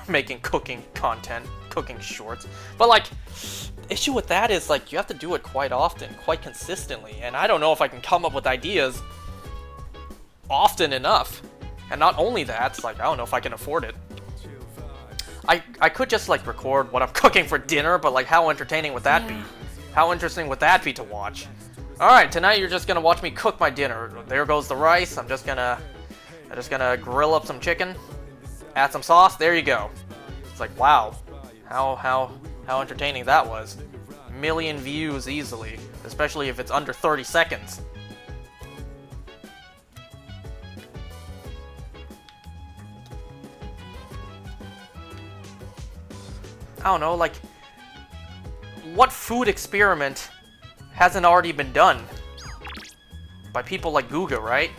making cooking content, cooking shorts. But like, issue with that is like you have to do it quite often, quite consistently. And I don't know if I can come up with ideas often enough. And not only that, it's like I don't know if I can afford it. I could just like record what I'm cooking for dinner, but like how entertaining would that be? How interesting would that be to watch? Alright, tonight you're just gonna watch me cook my dinner. There goes the rice. I'm just gonna grill up some chicken, add some sauce, there you go. It's like, wow, how entertaining that was. Million views easily, especially if it's under 30 seconds. I don't know, like, what food experiment hasn't already been done by people like Guga, right?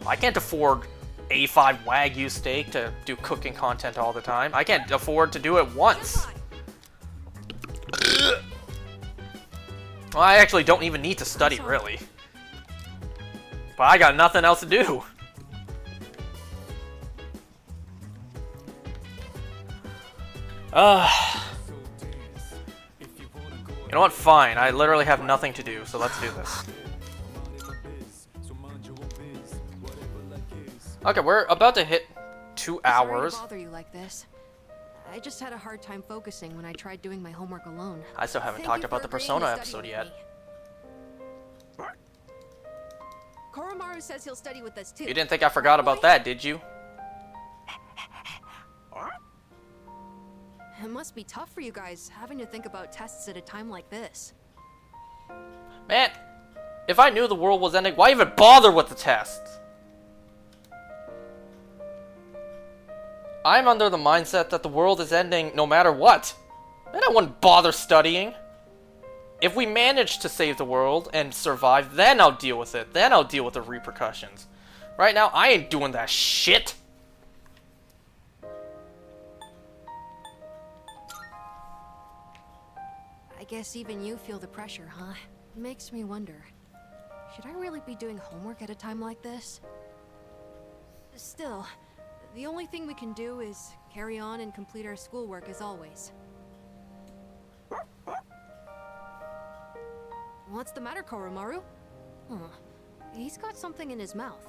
I can't afford A5 Wagyu steak to do cooking content all the time. I can't afford to do it once. Well, I actually don't even need to study, really. But I got nothing else to do. You know what? Fine. I literally have nothing to do, so let's do this. Okay, we're about to hit 2 hours. Sorry to bother you like this. I just had a hard time focusing when I tried doing my homework alone. I still haven't talked about the Persona episode yet. Koromaru says he'll study with us too. You didn't think I forgot about that, did you? It must be tough for you guys, having to think about tests at a time like this. Man, if I knew the world was ending, why even bother with the tests? I'm under the mindset that the world is ending no matter what. Then I wouldn't bother studying. If we manage to save the world and survive, then I'll deal with it. Then I'll deal with the repercussions. Right now, I ain't doing that shit. I guess even you feel the pressure, huh? Makes me wonder. Should I really be doing homework at a time like this? Still, the only thing we can do is carry on and complete our schoolwork as always. What's the matter, Koromaru? Huh. He's got something in his mouth.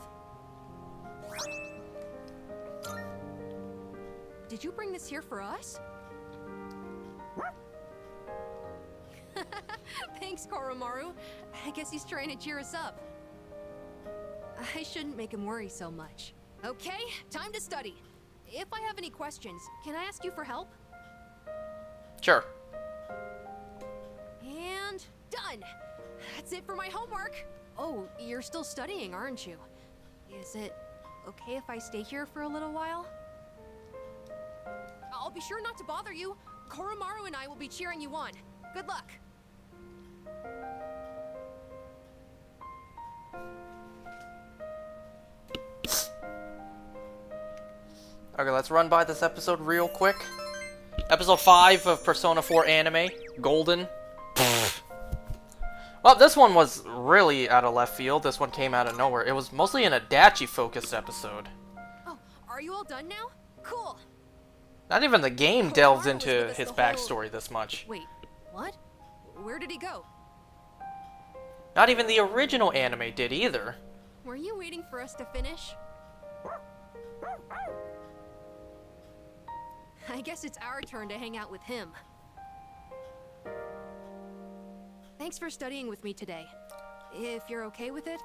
Did you bring this here for us? Thanks, Koromaru. I guess he's trying to cheer us up. I shouldn't make him worry so much. Okay, time to study. If I have any questions, can I ask you for help? Sure. And done. That's it for my homework. Oh, you're still studying, aren't you? Is it okay if I stay here for a little while? I'll be sure not to bother you. Koromaru and I will be cheering you on. Good luck. Okay, let's run by this episode real quick. Episode 5 of Persona 4 anime, Golden. Well, this one was really out of left field. This one came out of nowhere. It was mostly an Adachi-focused episode. Oh, are you all done now? Cool. Not even the game delves Konohara was with into us his the whole- backstory this much. Wait, what? Where did he go? Not even the original anime did either. Were you waiting for us to finish? I guess it's our turn to hang out with him. Thanks for studying with me today. If you're okay with it,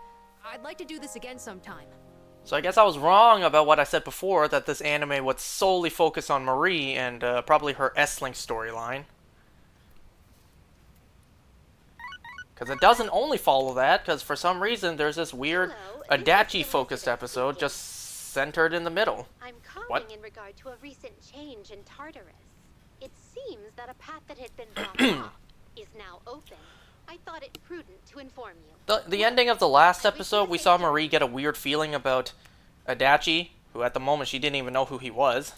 I'd like to do this again sometime. So I guess I was wrong about what I said before, that this anime would solely focus on Marie and probably her S-Link storyline. Because it doesn't only follow that, because for some reason there's this weird Adachi-focused episode just centered in the middle. I'm calling What? in regard to a recent change in Tartarus. It seems that a path that had been blocked off is now open. I thought it prudent to inform you. The ending of the last episode, we saw Marie get a weird feeling about Adachi, who at the moment she didn't even know who he was.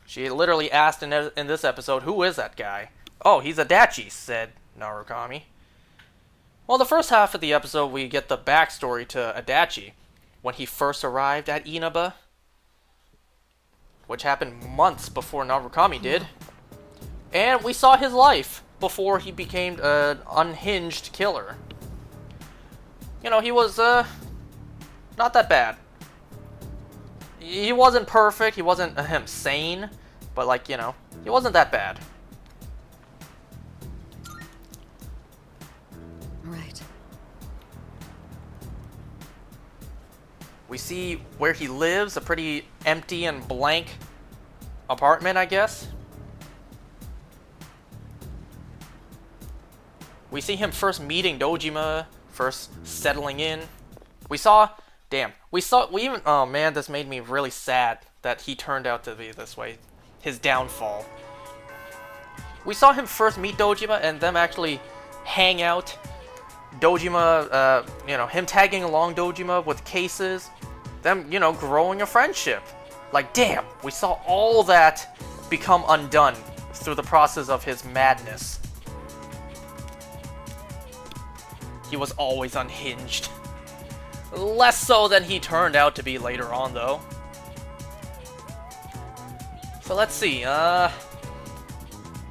She literally asked in this episode, who is that guy? Oh, he's Adachi, said Narukami. Well, the first half of the episode, we get the backstory to Adachi, when he first arrived at Inaba, which happened months before Narukami did. And we saw his life before he became an unhinged killer. You know, he was, not that bad. He wasn't perfect, he wasn't, sane, but like, you know, he wasn't that bad. Right. We see where he lives, a pretty empty and blank apartment, I guess. We see him first meeting Dojima, first settling in. Oh man, this made me really sad that he turned out to be this way. His downfall. We saw him first meet Dojima and them actually hang out. Dojima, him tagging along Dojima with cases. Them, growing a friendship. Like, damn, we saw all that become undone through the process of his madness. He was always unhinged. Less so than he turned out to be later on, though. So let's see, it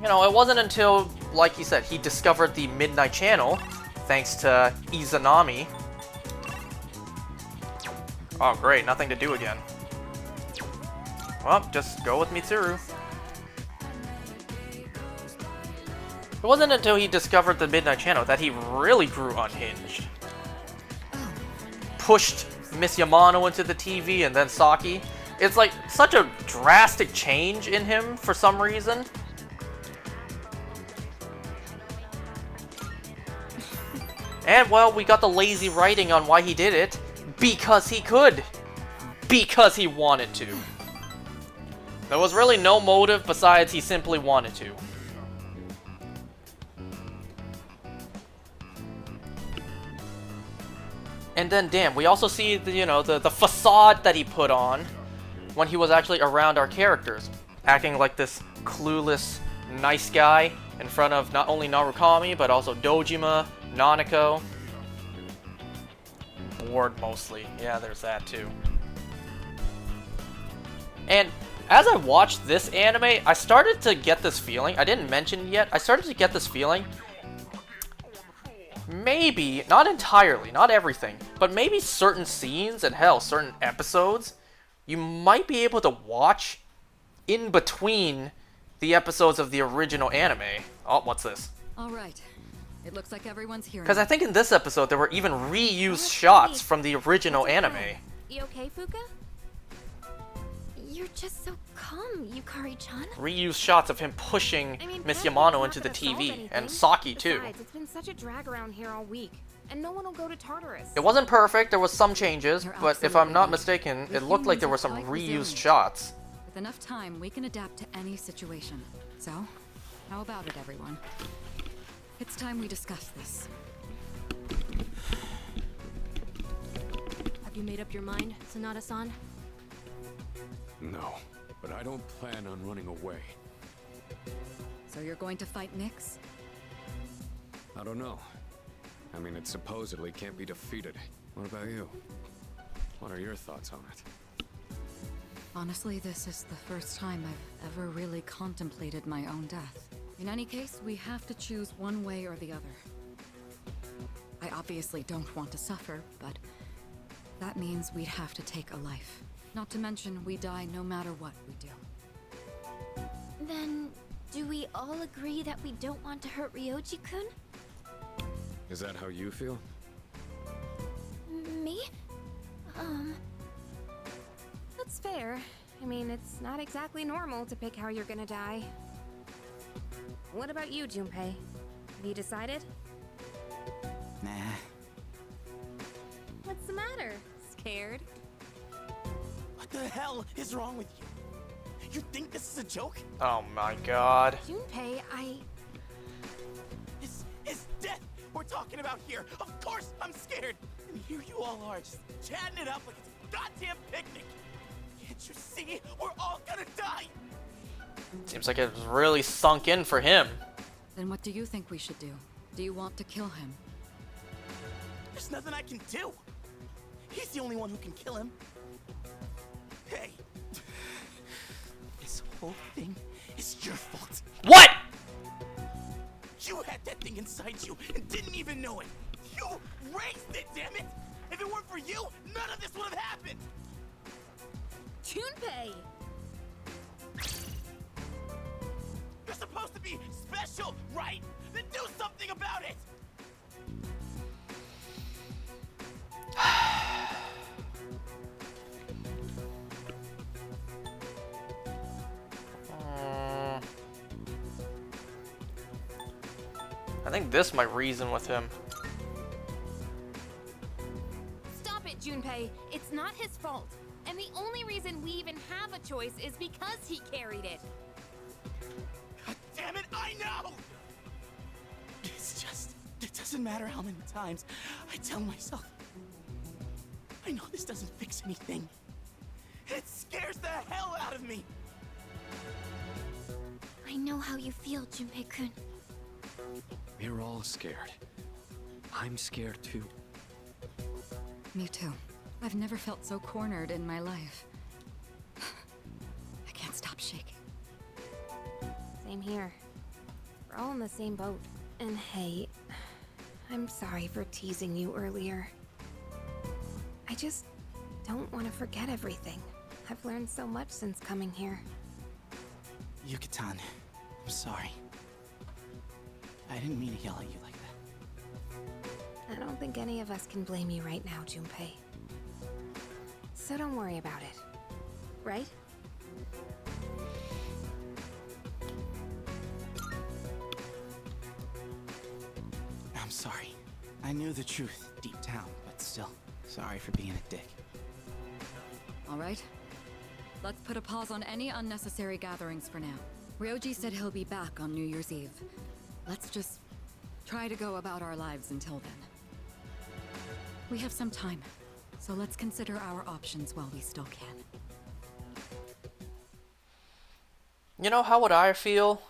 wasn't until, like he said, he discovered the Midnight Channel, thanks to Izanami. Oh great, nothing to do again. Well, just go with Mitsuru. It wasn't until he discovered the Midnight Channel that he really grew unhinged. Pushed Miss Yamano into the TV and then Saki. It's like such a drastic change in him for some reason. And well, we got the lazy writing on why he did it. Because he could. Because he wanted to. There was really no motive besides he simply wanted to. And then, damn, we also see the facade that he put on when he was actually around our characters, acting like this clueless, nice guy in front of not only Narukami but also Dojima, Nanako. Bored mostly, yeah, there's that too. And as I watched this anime, I started to get this feeling. I didn't mention it yet. I started to get this feeling. Maybe, not entirely, not everything, but maybe certain scenes and hell, certain episodes, you might be able to watch in between the episodes of the original anime. Oh, what's this? All right. It looks like everyone's here. Because I think in this episode there were even reused shots from the original anime. You okay, Fuka? You're just so calm, Yukari-chan. Reused shots of him pushing Miss Yamano into the TV, and Saki too. Besides, it's been such a drag around here all week, and no one will go to Tartarus. It wasn't perfect, there was some changes, but if I'm not mistaken, it looked like there were some reused shots. With enough time, we can adapt to any situation. So, how about it, everyone? It's time we discuss this. Have you made up your mind, Sanada-san? No, but I don't plan on running away. So you're going to fight Nyx? I don't know. I mean, it supposedly can't be defeated. What about you? What are your thoughts on it? Honestly, this is the first time I've ever really contemplated my own death. In any case, we have to choose one way or the other. I obviously don't want to suffer, but that means we'd have to take a life. Not to mention, we die no matter what we do. Then, do we all agree that we don't want to hurt Ryoji-kun? Is that how you feel? Me? That's fair. I mean, it's not exactly normal to pick how you're gonna die. What about you, Junpei? Have you decided? Nah. What's the matter? Scared? What the hell is wrong with you? You think this is a joke? Oh my god. Junpei, It's death we're talking about here. Of course I'm scared. And here you all are, just chatting it up like it's a goddamn picnic. Can't you see? We're all gonna die. Seems like it was really sunk in for him. Then what do you think we should do? Do you want to kill him? There's nothing I can do. He's the only one who can kill him. Hey. This whole thing is your fault. What? You had that thing inside you and didn't even know it. You raised it, damn it! If it weren't for you, none of this would have happened. Junpei! You're supposed to be special, right? Then do something about it. I think this might reason with him. Stop it, Junpei. It's not his fault. And the only reason we even have a choice is because he carried it. God damn it, I know! It's just, it doesn't matter how many times I tell myself. I know this doesn't fix anything. It scares the hell out of me. I know how you feel, Junpei-kun. We're all scared. I'm scared too. Me too. I've never felt so cornered in my life. I can't stop shaking. Same here. We're all in the same boat. And hey, I'm sorry for teasing you earlier. I just don't want to forget everything. I've learned so much since coming here. Yuka-tan, I'm sorry. I didn't mean to yell at you like that. I don't think any of us can blame you right now, Junpei. So don't worry about it. Right? I'm sorry. I knew the truth deep down, but still, sorry for being a dick. All right. Let's put a pause on any unnecessary gatherings for now. Ryoji said he'll be back on New Year's Eve. Let's just try to go about our lives until then. We have some time, so let's consider our options while we still can. You know, how would I feel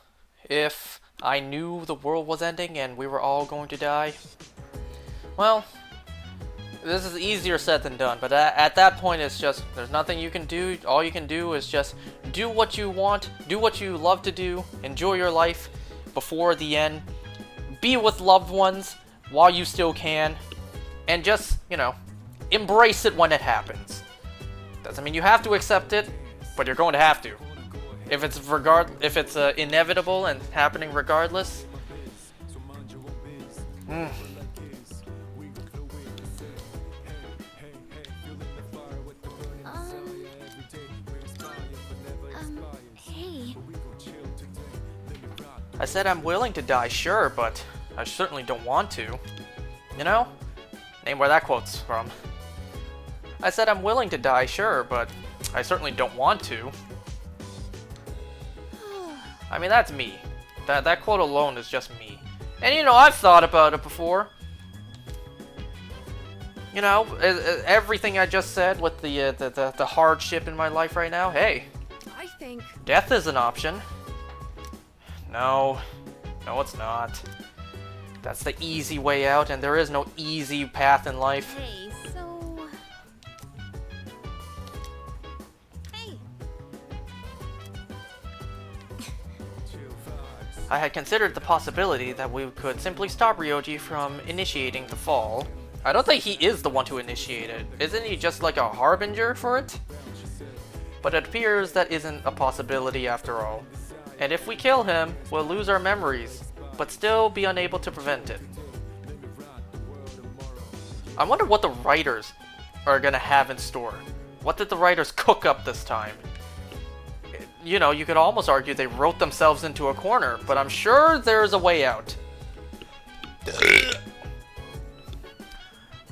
if I knew the world was ending and we were all going to die? Well, this is easier said than done, but at that point it's just, there's nothing you can do. All you can do is just do what you want, do what you love to do, enjoy your life before the end, be with loved ones while you still can, and just, you know, embrace it when it happens. Doesn't mean you have to accept it, but you're going to have to. If it's inevitable and happening regardless. Hey. I said I'm willing to die, sure, but I certainly don't want to. You know? Name where that quote's from. I said I'm willing to die, sure, but I certainly don't want to. I mean, that's me. That quote alone is just me. And you know, I've thought about it before. You know, everything I just said with the hardship in my life right now, hey, I think... death is an option. No. No, it's not. That's the easy way out, and there is no easy path in life. Hey, so... Hey! I had considered the possibility that we could simply stop Ryoji from initiating the fall. I don't think he is the one to initiate it. Isn't he just like a harbinger for it? But it appears that isn't a possibility after all. And if we kill him, we'll lose our memories, but still be unable to prevent it. I wonder what the writers are gonna have in store. What did the writers cook up this time? You know, you could almost argue they wrote themselves into a corner, but I'm sure there's a way out.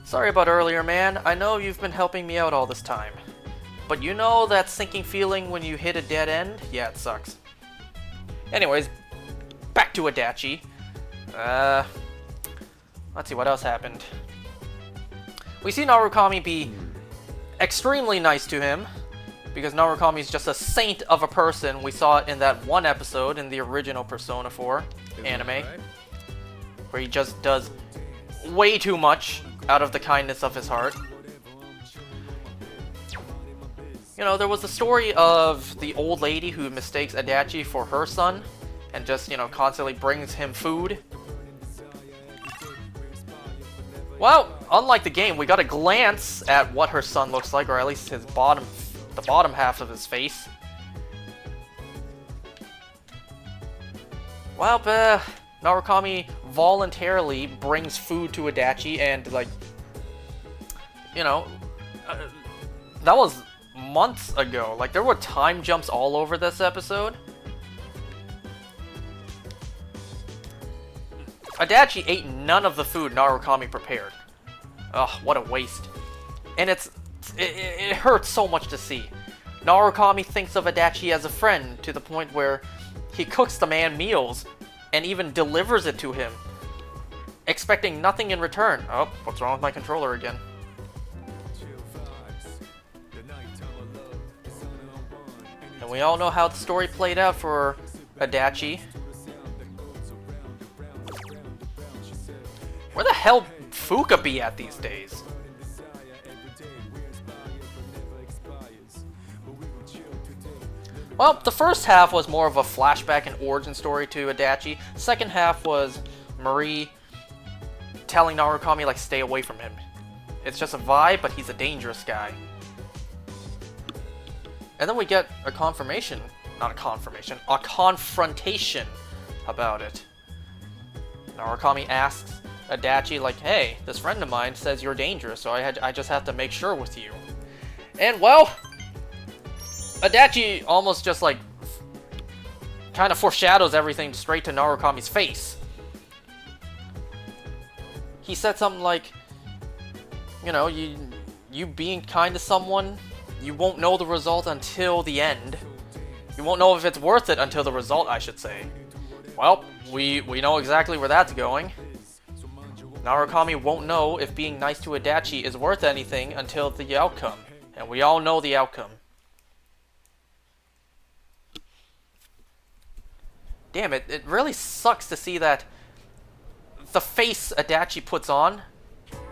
Sorry about earlier, man. I know you've been helping me out all this time. But you know that sinking feeling when you hit a dead end? Yeah, it sucks. Anyways, back to Adachi. Let's see what else happened. We see Narukami be extremely nice to him, because Narukami is just a saint of a person. We saw it in that one episode in the original Persona 4 anime, where he just does way too much out of the kindness of his heart. You know, there was the story of the old lady who mistakes Adachi for her son, and just, you know, constantly brings him food. Well, unlike the game, we got a glance at what her son looks like, or at least his the bottom half of his face. Well, Narukami voluntarily brings food to Adachi, and, like, you know, that was months ago. Like, there were time jumps all over this episode. Adachi ate none of the food Narukami prepared. Ugh, what a waste. And it hurts so much to see. Narukami thinks of Adachi as a friend to the point where he cooks the man meals and even delivers it to him, expecting nothing in return. Oh, what's wrong with my controller again? And we all know how the story played out for Adachi. Where the hell Fuka be at these days? Well, the first half was more of a flashback and origin story to Adachi. Second half was Marie telling Narukami, like, stay away from him. It's just a vibe, but he's a dangerous guy. And then we get a confirmation, not a confirmation, a confrontation about it. Narukami asks Adachi, like, hey, this friend of mine says you're dangerous, so I just have to make sure with you. And, well, Adachi almost just, like, kind of foreshadows everything straight to Narukami's face. He said something like, you know, you being kind to someone, you won't know the result until the end. You won't know if it's worth it until the result, I should say. Well, we know exactly where that's going. Narukami won't know if being nice to Adachi is worth anything until the outcome. And we all know the outcome. Damn it, it really sucks to see that the face Adachi puts on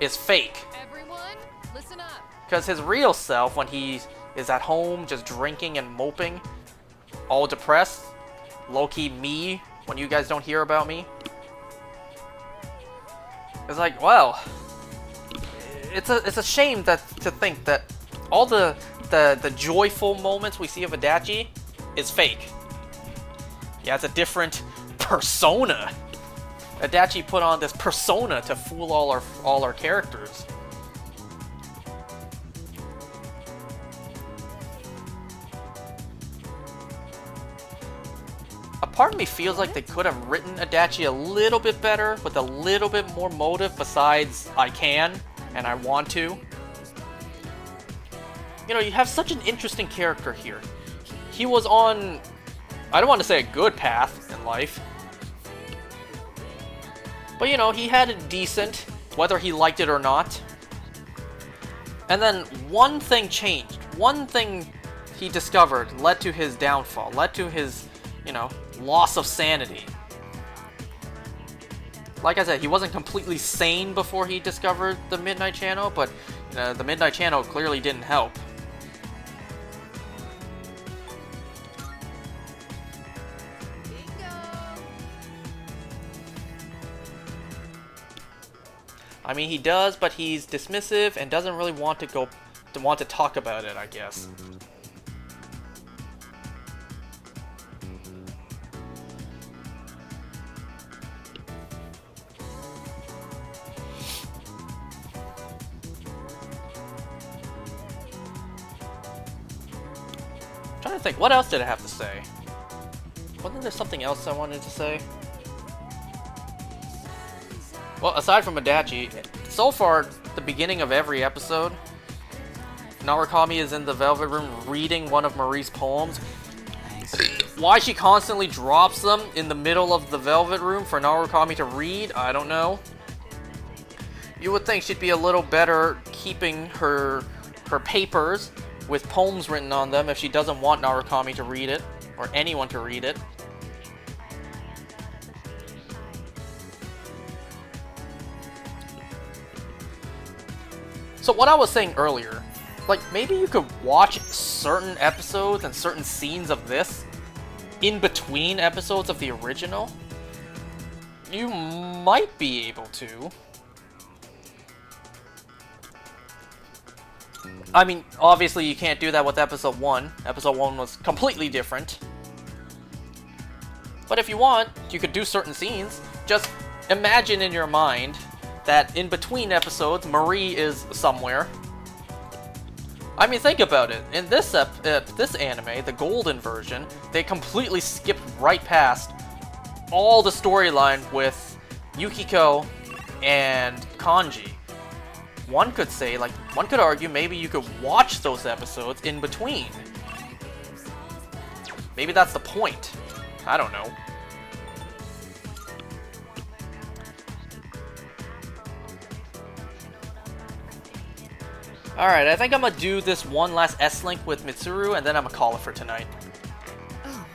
is fake. Everyone, listen up. Because his real self, when he is at home just drinking and moping, all depressed, low-key me, when you guys don't hear about me, it's like, well, it's a shame to think that all the joyful moments we see of Adachi is fake. Yeah, it's a different persona. Adachi put on this persona to fool all our characters. A part of me feels like they could have written Adachi a little bit better, with a little bit more motive besides I can and I want to. You know, you have such an interesting character here. He was on, I don't want to say a good path in life, but you know, he had a decent, whether he liked it or not. And then one thing changed. One thing he discovered led to his downfall, led to his, you know, loss of sanity. Like I said, he wasn't completely sane before he discovered the Midnight Channel, but the Midnight Channel clearly didn't help. I mean, he does, but he's dismissive and doesn't really want to talk about it, I guess. I'm trying to think, what else did I have to say? Wasn't there something else I wanted to say? Well, aside from Adachi, so far, the beginning of every episode, Narukami is in the Velvet Room reading one of Marie's poems. Why she constantly drops them in the middle of the Velvet Room for Narukami to read, I don't know. You would think she'd be a little better keeping her papers with poems written on them if she doesn't want Narukami to read it, or anyone to read it. So what I was saying earlier, like, maybe you could watch certain episodes and certain scenes of this in between episodes of the original. You might be able to. I mean, obviously you can't do that with episode 1. Episode 1 was completely different. But if you want, you could do certain scenes. Just imagine in your mind that in between episodes, Marie is somewhere. I mean, think about it. In this anime, the golden version, they completely skipped right past all the storyline with Yukiko and Kanji. One could say, like, one could argue maybe you could watch those episodes in between. Maybe that's the point. I don't know. Alright, I think I'm gonna do this one last S-Link with Mitsuru, and then I'm gonna call it for tonight. Oh.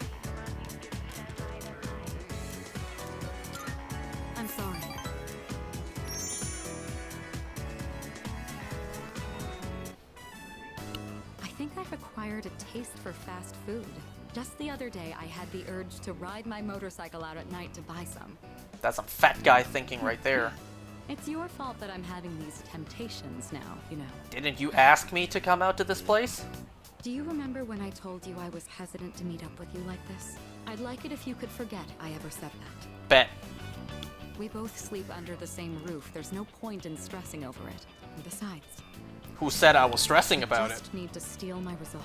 I'm sorry. I think I've acquired a taste for fast food. Just the other day, I had the urge to ride my motorcycle out at night to buy some. That's some fat guy thinking right there. It's your fault that I'm having these temptations now, you know. Didn't you ask me to come out to this place? Do you remember when I told you I was hesitant to meet up with you like this? I'd like it if you could forget I ever said that. Bet. We both sleep under the same roof. There's no point in stressing over it. And besides... Who said I was stressing about it? I just need to steel my resolve.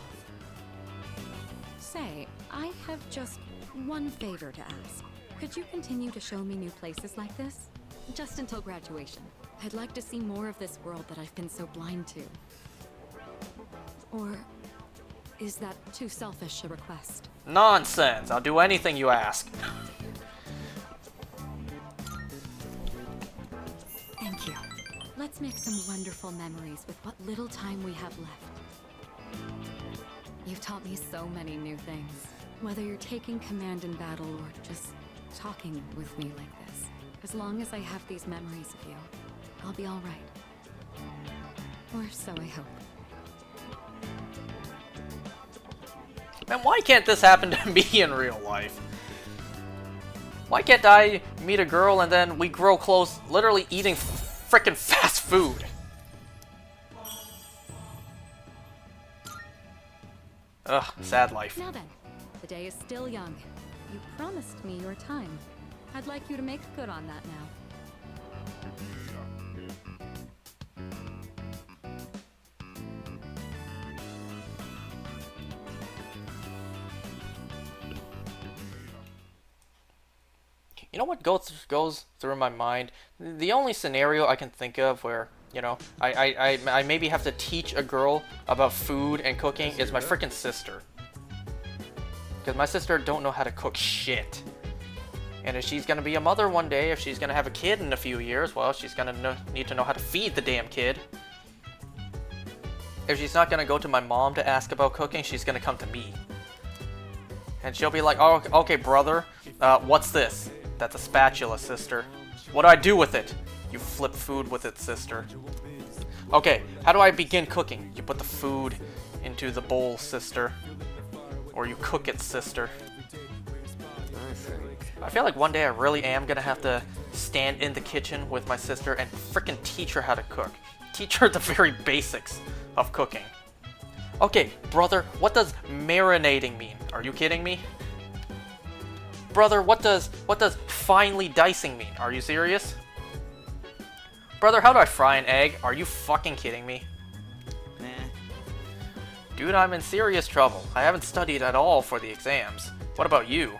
Say, I have just one favor to ask. Could you continue to show me new places like this? Just until graduation. I'd like to see more of this world that I've been so blind to. Or is that too selfish a request? Nonsense! I'll do anything you ask. Thank you. Let's make some wonderful memories with what little time we have left. You've taught me so many new things. Whether you're taking command in battle or just talking with me like this. As long as I have these memories of you, I'll be all right. Or so I hope. Man, why can't this happen to me in real life? Why can't I meet a girl and then we grow close, literally eating frickin' fast food? Ugh, sad life. Now then, the day is still young. You promised me your time. I'd like you to make good on that now. You know what goes through my mind? The only scenario I can think of where, you know, I maybe have to teach a girl about food and cooking is my frickin' sister. Because my sister don't know how to cook shit. And if she's gonna be a mother one day, if she's gonna have a kid in a few years, well, she's gonna need to know how to feed the damn kid. if she's not gonna go to my mom to ask about cooking, she's gonna come to me. And she'll be like, oh, okay, brother, what's this? That's a spatula, sister. What do I do with it? You flip food with it, sister. Okay, how do I begin cooking? You put the food into the bowl, sister. Or you cook it, sister. I feel like one day I really am gonna have to stand in the kitchen with my sister and frickin' teach her how to cook. Teach her the very basics of cooking. Okay, brother, what does marinating mean? Are you kidding me? Brother, what does finely dicing mean? Are you serious? Brother, how do I fry an egg? Are you fucking kidding me? Nah. Dude, I'm in serious trouble. I haven't studied at all for the exams. What about you?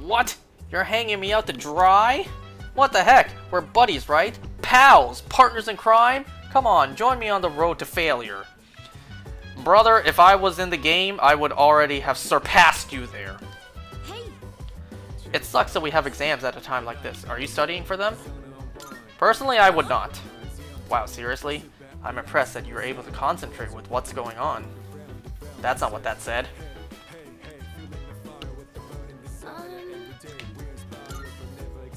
What? You're hanging me out to dry? What the heck? We're buddies, right? Pals! Partners in crime? Come on, join me on the road to failure. Brother, if I was in the game, I would already have surpassed you there. Hey! It sucks that we have exams at a time like this. Are you studying for them? Personally, I would not. Wow, seriously? I'm impressed that you're able to concentrate with what's going on. That's not what that said.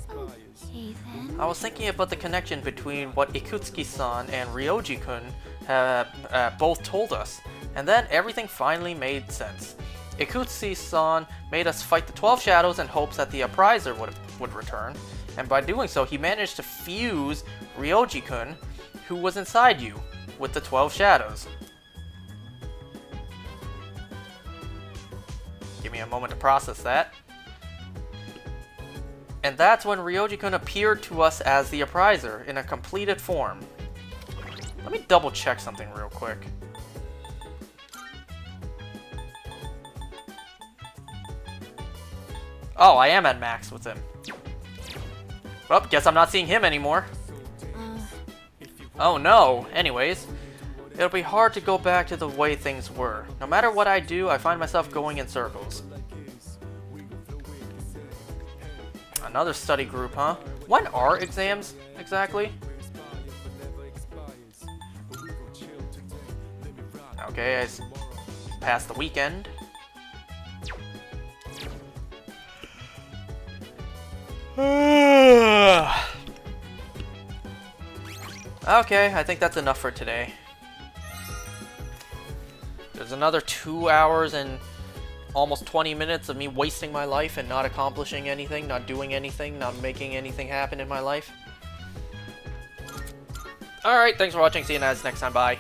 Okay then. I was thinking about the connection between what Ikutsuki-san and Ryoji-kun have both told us, and then everything finally made sense. Ikutsuki-san made us fight the 12 Shadows in hopes that the Appriser would return, and by doing so he managed to fuse Ryoji-kun, who was inside you, with the 12 Shadows. Give me a moment to process that. And that's when Ryoji-kun appeared to us as the Appriser in a completed form. Let me double check something real quick. Oh, I am at max with him. Well, guess I'm not seeing him anymore. Oh no. Anyways, it'll be hard to go back to the way things were. No matter what I do, I find myself going in circles. Another study group, huh? When are exams, exactly? Okay, I passed the weekend. Okay, I think that's enough for today. There's another 2 hours and almost 20 minutes of me wasting my life and not accomplishing anything, not doing anything, not making anything happen in my life. Alright, thanks for watching. See you guys next time. Bye.